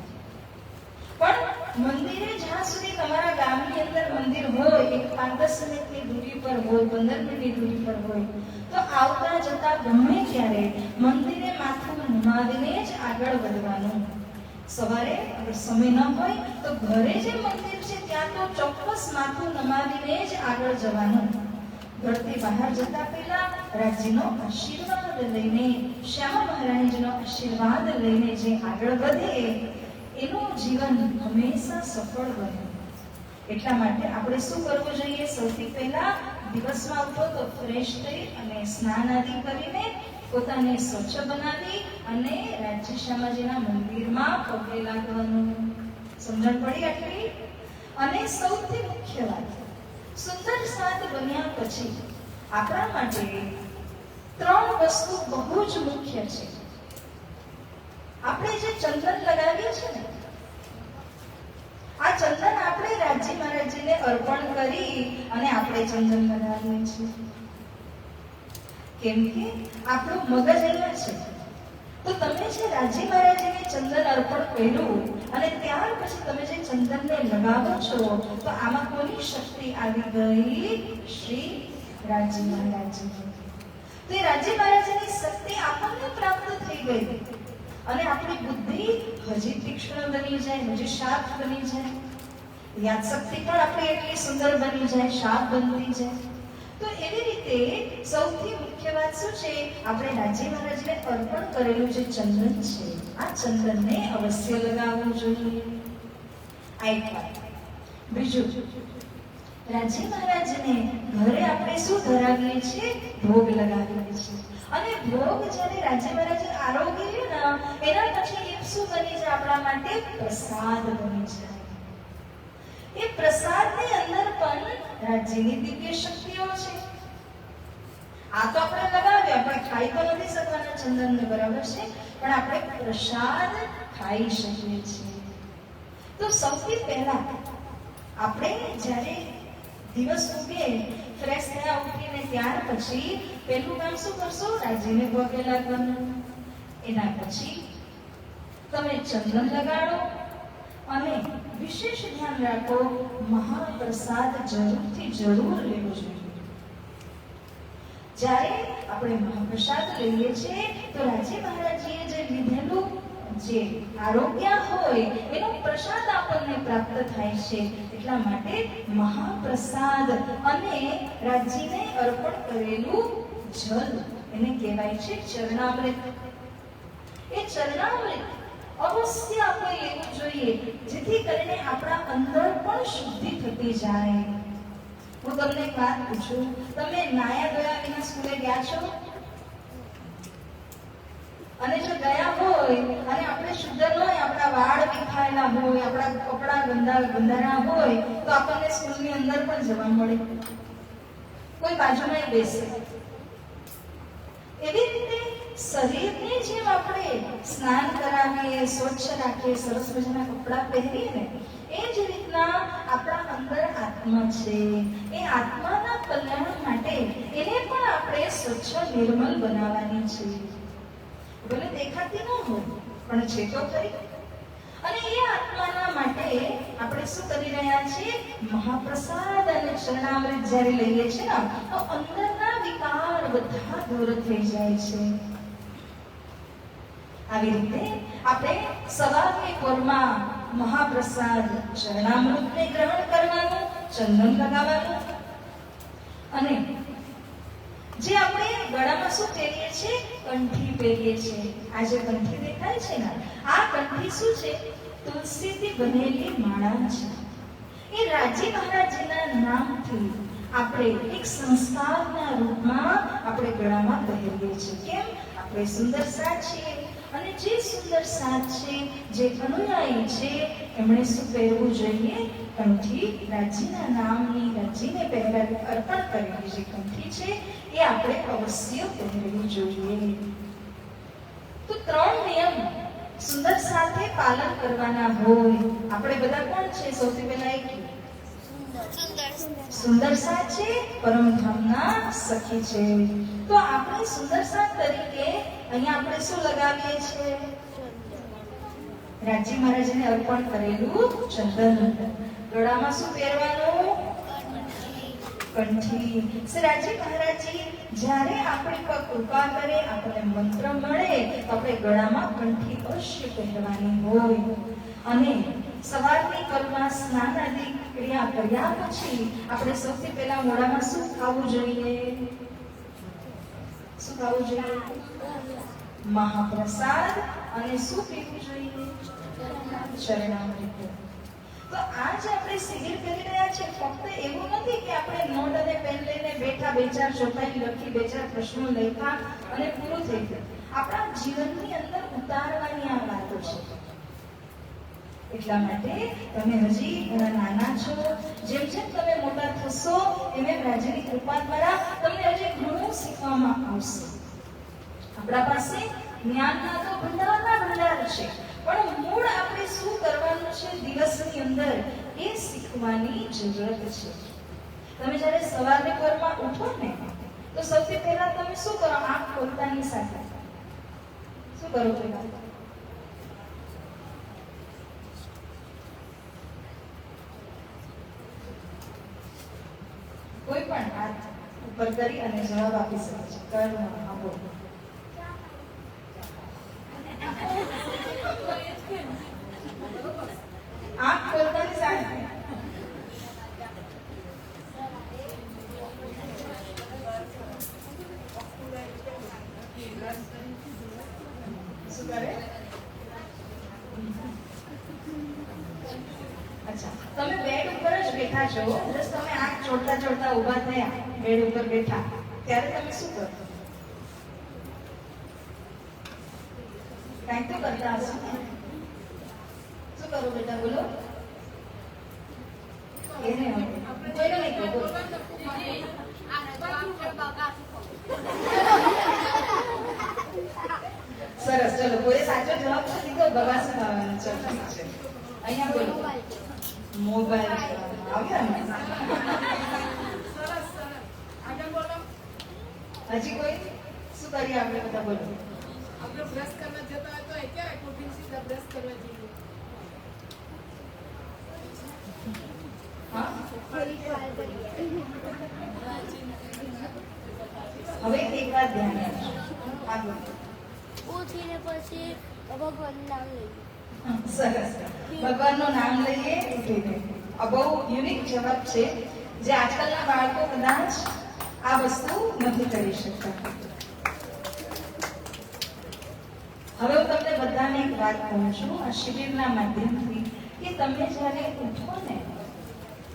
પણ મંદિરે જ્યાં સુધી તમારા ગામની અંદર મંદિર હોય, એક 5-10 મિનિટની દૂરી પર હોય, 15 મિનિટની દૂરી પર હોય, તો આવતા જતા ગમે ત્યારે મંદિરે માથું નમાવીને જ આગળ વધવાનું. સવારે અગર સમય ન હોય તો ઘરે જે મંદિર છે ત્યાં તો ચોક્કસ માથું નમાવીને જ આગળ જવાનું. ઘરથી બહાર જતા પહેલા રાજ્યનો આશીર્વાદ લઈને, શ્યામા મહારાણીજીનો આશીર્વાદ લઈને જે આગળ વધે એનું જીવન હંમેશા સફળ બને. એટલા માટે આપણે શું કરવું જોઈએ? સૌથી પહેલા દિવસમાં ઉઠો તો ફ્રેશ થઈ અને સ્નાન આદિ કરીને પોતાને સ્વચ્છ બનાવી અને રાજ્ય શ્યામાજીના મંદિરમાં પગે લાગવાનું. સમજણ પડી આટલી? અને સૌથી મુખ્ય વાત, સુંદર સાત બન્યા પછી આપણા માટે 3 વસ્તુ બહુ જ મુખ્ય છે. આપણે જે ચંદન લગાવીએ છીએ ને, આ ચંદન આપણે રાજ્ય મહારાજજીને અર્પણ કરી અને આપણે ચંદન લગાવીએ છીએ. કેમ કે આપણું મગજ અહીંયા છે. તો તમે જે રાજ્ય મહારાજજીને ચંદન અર્પણ કર્યું અને ત્યાર પછી તમે જે ચંદનને લગાવો છો, તો આમાં કોની શક્તિ આવી ગઈ? શ્રી રાજ્ય મહારાજજી. તો એ રાજ્ય મહારાજજીની શક્તિ આપણને પ્રાપ્ત થઈ ગઈ અને આપણી બુદ્ધિ હજી તીક્ષ્ણ બની જાય, હજી શાર્પ બની જાય, યાદશક્તિ પણ આપણી એટલી સુંદર બની જાય, શાર્પ બનતી જાય. તો એવી રીતે સૌથી મુખ્ય વાત શું છે? આપણે રાજ્ય મહારાજને અર્પણ કરેલું જે ચંદન છે, આ ચંદનને અવશ્ય લગાવવું જોઈએ. આ એક વાત. બીજું, રાજ્ય મહારાજને ઘરે આપણે શું ધરાવીએ છીએ? ભોગ લગાવીએ છીએ. અને ભોગ જ્યારે રાજ્ય મહારાજે આરોગી લે ને, એના પછી એ શું બની જાય? આપણા માટે પ્રસાદ બની જાય. એ પ્રસાદની અંદર પણ રાજ્યની દિવ્ય શક્તિઓ છે. આ તો આપણે લગાવ્યા, આપણે ખાઈ તો નથી શકવાના ચંદનને, બરાબર છે, પણ આપણે પ્રસાદ ખાઈ શકીએ છીએ. તો સૌથી પહેલા આપણે જ્યારે દિવસ ઉગે, ફ્રેશ થયા ઉઠીને ત્યાર પછી પહેલું કામ શું કરશો? રાજ્યને પગે લાગવાનું. એના પછી તમે ચંદન લગાડો અને વિશેષ ધ્યાન રાખો, મહાપ્રસાદ જરૂરથી જરૂર લેવો જોઈએ. જ્યારે આપણે મહાપ્રસાદ લઈએ છીએ તો રાજ્ય મહારાજજીએ જે લીધેલું જે આરોગ્ય હોય એનો પ્રસાદ આપણને પ્રાપ્ત થાય છે. એટલા માટે મહાપ્રસાદ અને રાજ્યને અર્પણ કરેલું જલ એને કહેવાય છે ચરણામૃત. એ ચરણામૃત અવશ્ય આપણે લેવું જોઈએ, જેથી કરીને આપણા અંદર પણ શુદ્ધિ થતી જાય. હું તમને એક વાત પૂછું, તમે નાયા ધોયા વિના સ્કૂલે ગયા છો? અને જો ગયા હોય અને આપણે શુદ્ધ ન હોય, આપણા વાળ વિખાયેલા હોય, આપણા કપડા ગંધારા હોય, તો આપણને સ્કૂલની અંદર પણ જવા મળે, કોઈ બાજુમાં બેસે. એવી રીતે શરીરની જેમ આપણે સ્નાન કરાવીએ, સ્વચ્છ રાખીએ, સરસ મજાના કપડાં પહેરીએ ને, એ જ રીતના આપણા અંદર આત્મા છે. એ આત્માના કલ્યાણ માટે એને પણ આપણે સ્વચ્છ નિર્મલ બનાવવાની છે. ભલે દેખાતી ન હોય પણ છે તો ખરી. અને એ આત્માના માટે આપણે શું કરી રહ્યા છીએ? મહાપ્રસાદ અને ચરણામૃત જ્યારે લઈએ છીએ ને, તો અંદરના વિકાર બધા દૂર થઈ જાય છે. આવી રીતે આપણે સવારની પોરમાં મહાપ્રસાદ ચરણામૃતને ગ્રહણ કરવાનું, ચંદન લગાવવાનું અને જે આપણે ગળામાં શું પહેરીએ છીએ, કંઠી પહેરીએ છીએ. આ જે કંઠી દેખાય છે ને, આ કંઠી શું છે? તુલસીથી બનેલી માળા છે. એ રાજી મહારાજજીના નામથી આપણે એક સંસ્કારના રૂપમાં આપણે ગળામાં પહેરીએ છીએ. કેમ? આપણે સુંદર સાજ છીએ અને જે સુંદર સાજ છે, જે અનુયાયી છે, એમણે શું પહેરવું જોઈએ? કંઠી. રાજીના નામની, રાજીને પહેરાવી અર્પણ કરેલી જે કંઠી છે એ આપણે અવશ્ય પહેરવી જોઈએ. તો 3 નિયમ સુંદર સાથે પાલન કરવાના હોય. આપણે બધા કોણ છે? સૌથી પહેલા એક સુંદર સાજ છે, પરમધામના સખી છે. તો આપણે સુંદર સાજ તરીકે અહીંયા આપણે શું લગાવીએ છીએ? રાજી મહારાજને અર્પણ કરેલું ચંદન. ગળામાં શું પહેરવાનું? કંઠી. રાજી મહારાજજી જ્યારે આપણી પર કૃપા કરે, આપણને મંત્ર મળે તો આપણે ગળામાં કંઠી અવશ્ય પહેરવાની હોય. અને સવારની પરમાં સ્નાન આદિ ક્રિયા કર્યા પછી આપણે સૌથી પહેલા મોઢામાં શું ખાવું જોઈએ? શું ખાવું જોઈએ? મહાપ્રસાદ. અને શું પીવું જોઈએ? ચરણામૃત. તો આ જે આપણે શિબિર કરી રહ્યા છે, ફક્ત એવું નથી કે આપણે નોટ અને પેન લઈને બેઠા, 2-4 ચોપાઈ લખી, 2-4 પ્રશ્નો લખ્યા અને પૂરું થઈ ગયું. આપણા જીવનની અંદર ઉતારવાની આ વાતો છે. એટલા માટે તમે હજી ઘણા નાના છો. જેમ જેમ તમે મોટા થશો એમ એમ રાજ્યની કૃપા દ્વારા તમને હજી ઘણું શીખવામાં આવશે. આપણા પાસે જ્ઞાનના તો ભંડારના ભંડાર છે, પણ મૂળ આપણે શું કરવાનું છે દિવસની અંદર એ શીખવાની જરૂરત છે. તમે જ્યારે સવારની પોરમાં ઉઠો ને તો સૌથી પહેલા તમે શું કરો? આંખ ખોલતાની સાથે શું કરો? પહેલા કોઈ પણ હાથ ઉપર કરી અને જવાબ આપી શકે છે. કર્મ આપો. આંખ ખોલતાની સાથે શું કરે? અચ્છા, તમે બેડ ઉપર જ બેઠા છો, બસ તમે આંખ ચોડતા ચોડતા ઊભા થયા, બેડ ઉપર બેઠા, ત્યારે તમે શું કરો? કાંઈક તો કરતા હશો ને? શું કરો બેટા? બોલો. એને કોઈને નહીં કહો. સરસ, ચલો કોઈ સાચો જવાબ તો દીધો. બગાસ ખાવાનો. ચલો ઠીક છે. અહીંયા બોલો. મોબાઈલ આવ્યા ને? હજી કોઈ? શું કરીએ આપણે બધા? બોલો. આપણે બ્રશ કરવા જતા હોય તો ક્યાં કોઠી સીધા બ્રશ કરવા જઈએ? હા, હવે એક વાત ધ્યાન આપજો. આગળ. ઉઠીને પછી ભગવાનનું નામ લઈએ. સરસ. ભગવાનનું નામ લઈએ ઉઠીને. આ બહુ યુનિક જવાબ છે, જે આજકાલના બાળકો કદાચ આ વસ્તુ નથી કરી શકતા. હવે હું તમને બધાને એક વાત કહું છું આ શિબિરના માધ્યમથી, કે તમે જ્યારે ઉઠો ને,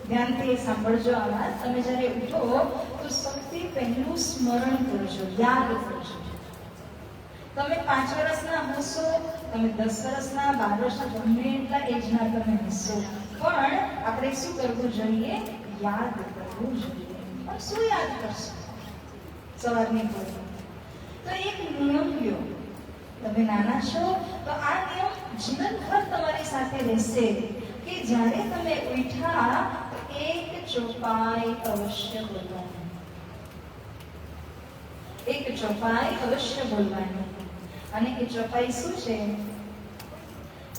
ધ્યાનથી સાંભળજો આ વાત. તમે જ્યારે ઉઠો તો સૌથી પહેલું સ્મરણ કરજો, યાદ કરજો. તમે 5 વર્ષના હશો, તમે 10 વર્ષના, 12 વર્ષના, ગમે એટલા એજના તમે હશો, પણ આપણે શું કરવું જોઈએ? યાદ કરવું જોઈએ. પણ શું યાદ કરશો? સવારની પોરમાં તો એક નિયમ લ્યો. તમે નાના છો તો આ નિયમ જીવનભર તમારી સાથે રહેશે, કે જ્યારે તમે ઉઠ્યા તો એક ચોપાઈ અવશ્ય બોલવાની. એક ચોપાઈ અવશ્ય બોલવાની. અને એ ચોપાઈ શું છે?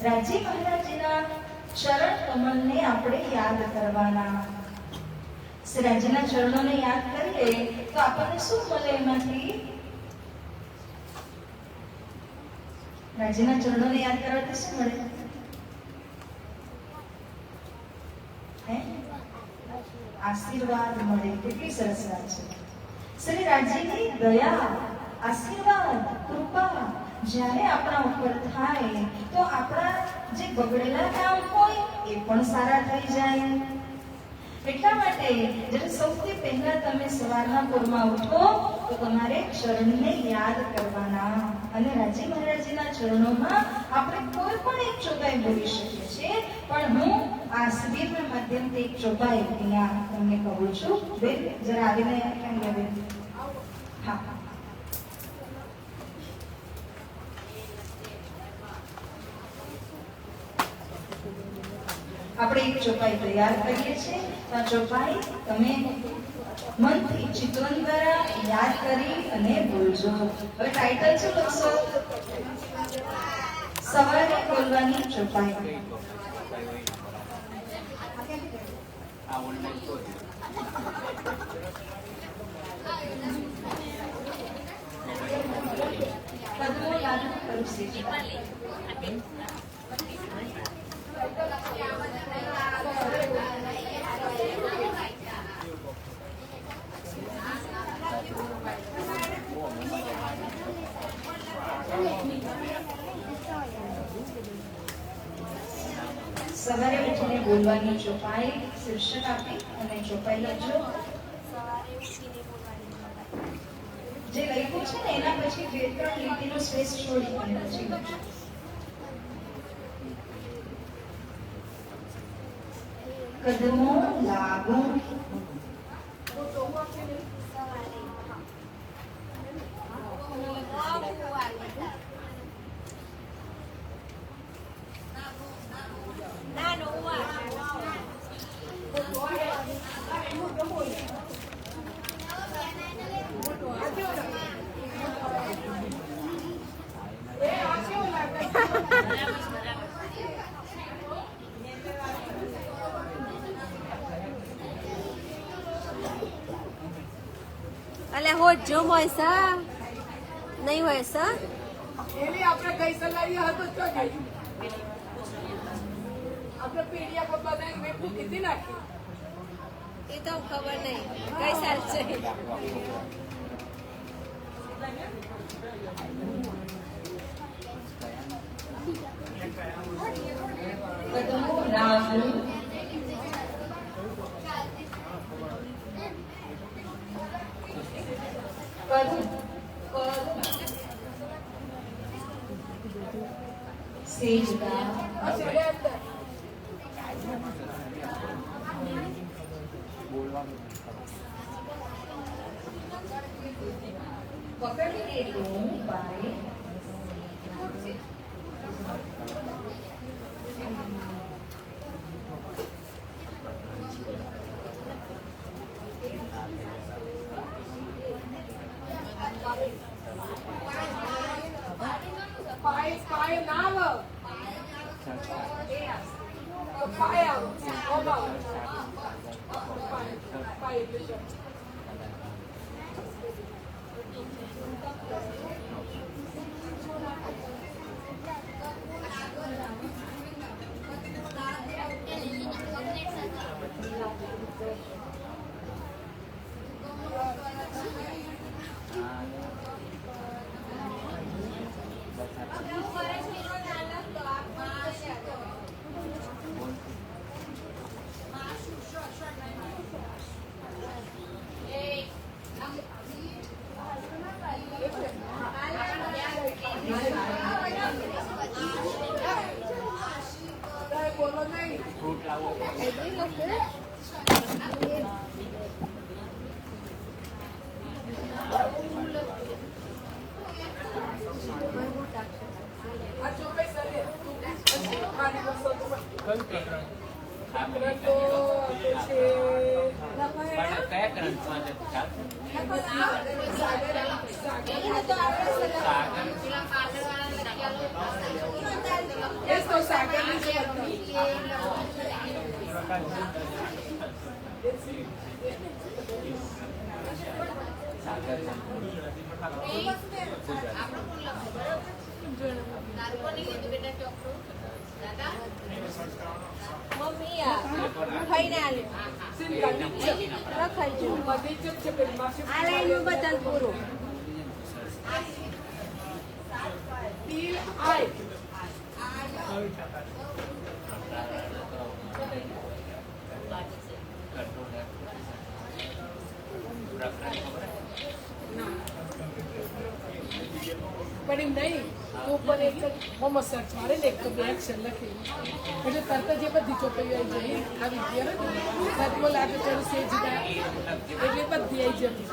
રાજી મહારાજના ચરણ કમળને આપણે યાદ કરવાના. રાજીના ચરણોને યાદ કરીએ તો આપણને શું મળે? એમાંથી રાજ્યના ચરણોને યાદ કરવાથી શું મળે? હે? આશીર્વાદ મળે. કેટલી સરસ વાત છે. શ્રી રાજ્યની દયા, આશીર્વાદ, કૃપા જ્યારે આપણા ઉપર થાય તો આપણા જે બગડેલા કામ હોય એ પણ સારા થઈ જાય. એટલા માટે જ્યારે સૌથી પહેલા તમે સવારના પોરમાં ઉઠો તો તમારે ચરણને યાદ કરવાના અને રાજી મહારાજના ચરણોમાં આપણે કોઈ પણ એક ચોપાઈ બોલી શકીએ છીએ. પણ હું આ શિબિરના માધ્યમથી એક ચોપાઈ અહીંયા તમને કહું છું. બેન જરા આવીને ક્યાં ગયા બેન? હા, આપણે એક ચોપાઈ તૈયાર કરીએ છીએ. આ ચોપાઈ તમે મનથી ચિત્રણ દ્વારા યાદ કરી અને બોલજો. હવે ટાઇટલ છે લખશો, સવારે બોલવાની ચોપાઈ. આ ઓનલાઈન તો કદમો યાદ કરું છે. સવારે ઉઠીને બોલવાની ચોપાઈ શીર્ષક આપી અને ચોપાઈ લખજો. જે લખ્યું છે ને એના પછી 2-3 લીટીનો સ્પેસ છોડી અને પછી લખજો. કદમો લાગુ અલે હો જો મોયસા નહીં હોય સર એની આપણે કઈ સલાહી હતો તો જઈ આપણે પીડિયા પર બનાવી મેઠું કીધી નાખી એ તો ખબર નહીં કઈ સાલ છે કદમો લાગુ સેજદા અસલે અંદર પકડી લીધું બારે પાય નાવ પાય ઓબા પાય એટલે બોલો નહીં ફ્રૂટ લાવો આ ચોપાઈ સરે મારી વસ્તુ કયું પ્રકરણ આપણે તો આપણે છે પણ કયા ગ્રંથમાં છે ખ્યાલ છે? સાગર એ તો સાગરની છે સાગર છે. મમ્મી આ ખાઈને આલ્યું રખાઈ જો બધી જ છે પેલી માસી આ લાઈનનું બદલ પૂરું ટીલ આઈ પણ એમ નહીં તો ઉપર એક મોહમ્મદ સર્ચ મારે ને એક બ્લેક છે લખેલું એટલે તરત જ એ બધી ચોપડીઓ જઈ આવી ગયા સર્ચો લાગે ચાલો સેજદા એટલે બધી આવી જતી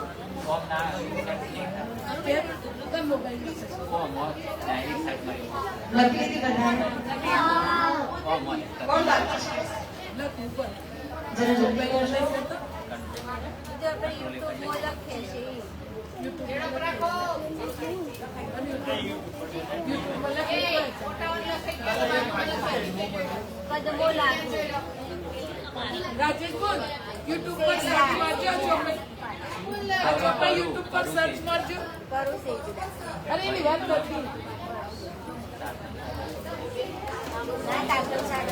તર મોબાઈલ લખી લીધી બધાએ? કોણ બાકી છે? લખ ઉપર જરા જલ્દી કરજો. જો આપણે યુટ્યુબમાં લખીએ છીએ યુટ્યુબમાં લખેલું કદમો લાગુ રાજેશ બોલ યુટ્યુબ પર સર્ચ મારજો ચોપડી યુટ્યુબ પર સર્ચ મારજો કરું સેજદા અરે એની વાત નથી ના ડાક્ટર સાહેબ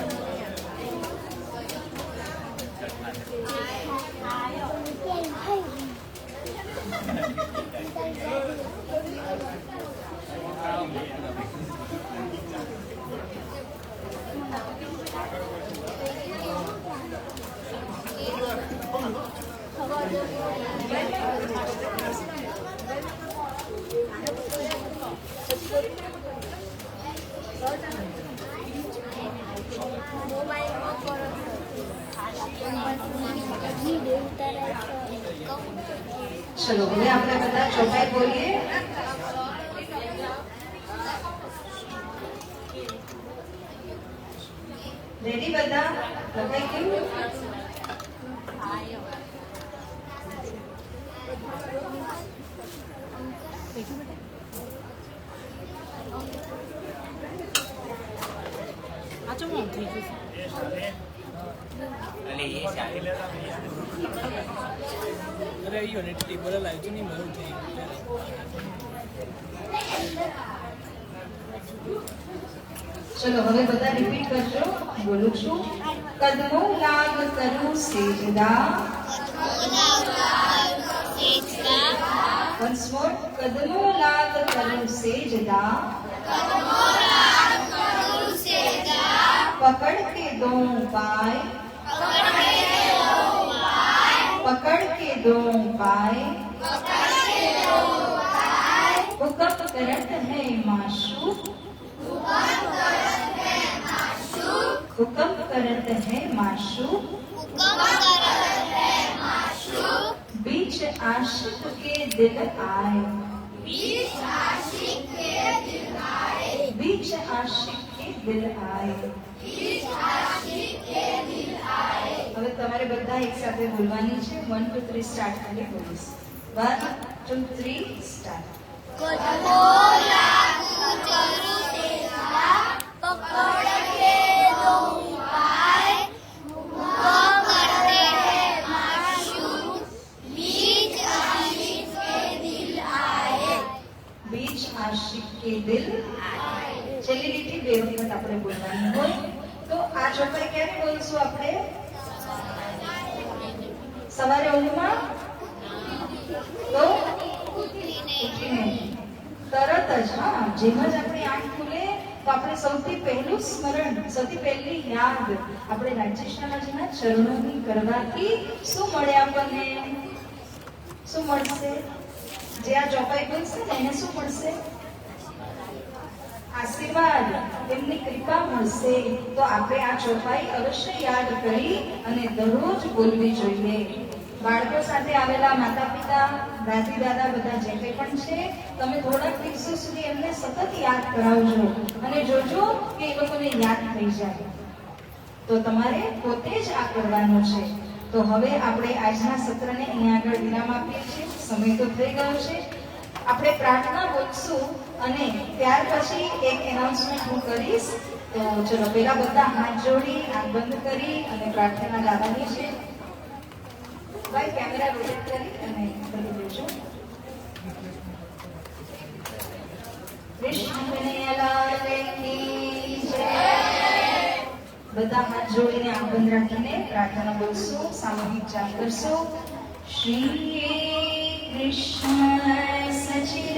મોબાઈલમાં કરો ચલો હવે આપણે બધા ચોપાઈ બોલીએ. રેડી બધા? લખાઈ ગયું? અને એ સાહેબ અરે યો ને ટેબલ લાવ્યું હતું નહીં મારું થઈ ચલો હવે બધા રિપીટ કરજો. બોલું છું. કદમો લાગ કરું સેજદા. Once more. કદમો લાગ કરું સેજદા. પકડ કે દો પાય. પકડ કે દो पाय हुक्म करत है माशूक हुक्म करत है माशूक बीच आशिक के दिल आए बीच आशिक के दिल आए હવે તમારે બધા એક સાથે બોલવાની છે. 1 2 3 સ્ટાર્ટ કરી બોલીશ. 1 2 3 સ્ટાર્ટ. बीच आशिक के दिल છેલ્લી લીટી બે વખત આપણે બોલવાની હોય. તો આ ચોપડી ક્યારે બોલશું આપણે? સવારે ઊંઘમાં તો ઉઠીને તરત જ જેમ જ આપણી આંખ ખુલે તો આપણે સૌથી પહેલું સ્મરણ, સૌથી પહેલી યાદ આપણે રાજેશનાજીના ચરણોની કરવાથી શું મળે આપણને? શું મળશે? જે આ ચોપાઈ બોલશે ને એને શું મળશે? આશીર્વાદ, એમની કૃપા મળશે. તો આપણે આ ચોપાઈ અવશ્ય યાદ કરી અને દરરોજ બોલવી જોઈએ. બાળકો સાથે આવેલા માતા પિતા, દાદી દાદા બધા જે કંઈ પણ છે, તમે થોડાક દિવસો સુધી એમને સતત યાદ કરાવજો અને જોજો કે એ લોકોને યાદ થઈ જાય. તો તમારે પોતે જ આ કરવાનું છે. તો હવે આપણે આજના સત્રને અહીંયા આગળ વિરામ આપીએ છીએ. સમય તો થઈ ગયો છે. આપણે પ્રાર્થના બોલશું અને ત્યાર પછી એક એનાઉન્સમેન્ટ હું કરીશ. તો ચલો પહેલા બધા હાથ જોડી આંખ બંધ કરી અને પ્રાર્થના ગાવાની છે. ભાઈ કેમેરા રોટેટ કરી અને કરી દેજો. કૃષ્ણ કનૈયા લાલ બધા હાથ જોડીને આબંધ રાખીને પ્રાર્થના બોલશો, સામૂહિક જાપ કરશો. શ્રી કૃષ્ણ સચ્ચિદાનંદ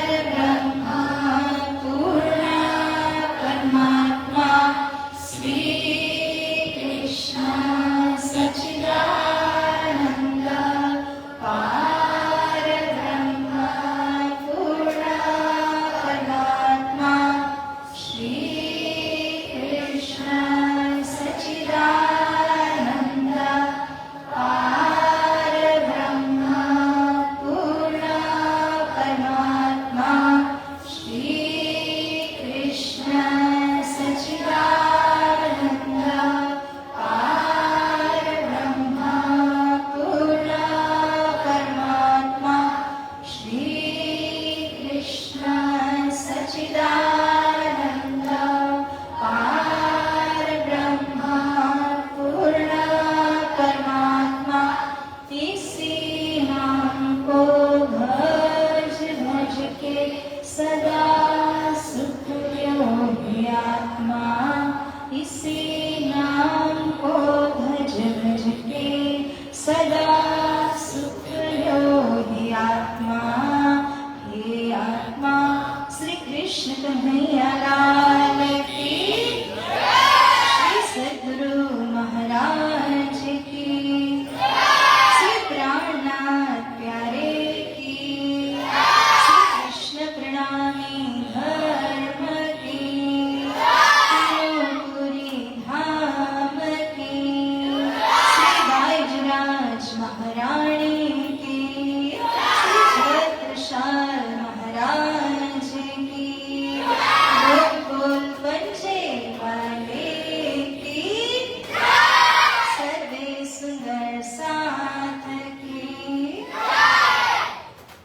પરબ્રહ્મ પૂર્ણ પરમાત્મા શ્રી કૃષ્ણ સચ્ચિદાનંદ પરબ્રહ્મ પૂર્ણ પરમાત્મા શ્રી કૃષ્ણ સચ્ચિદાનંદ પરબ્રહ્મ પૂર્ણ પરમાત્મા શ્રી કૃષ્ણ સચ્ચિદાનંદ પરબ્રહ્મ પૂર્ણ પરમાત્મા શ્રી કૃષ્ણ સચ્ચિદાનંદ પરબ્રહ્મ પૂર્ણ પરમાત્મા इसी नाम को भज भज के सदा सुख योगी आत्मा. इसी नाम को भज भज के सदा सुख योगी आत्मा. हे आत्मा श्री कृष्ण कन्हैया लाल की, श्री सद्गुरु महाराज की, श्री प्राणनाथ प्यारे की, श्री कृष्ण प्रणामी धर्म की, पूरी धाम की, श्री बाईजराज महारानी की, श्री छत्रसाल महाराज की, गोकुल पंचे वाले की, सर्वे सुंदर साथ की.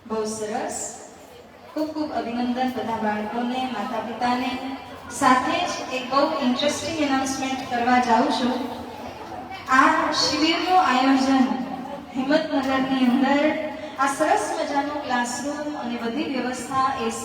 બહુ સરસ. ખૂબ ખૂબ અભિનંદન બધા બાળકોને, માતા પિતાને. સાથે જ એક બહુ ઇન્ટરેસ્ટિંગ એનાઉન્સમેન્ટ કરવા જાઉં છું. આ શિબિરનું આયોજન હિંમતનગરની અંદર આ સરસ મજાનો ક્લાસરૂમ અને બધી વ્યવસ્થા એસી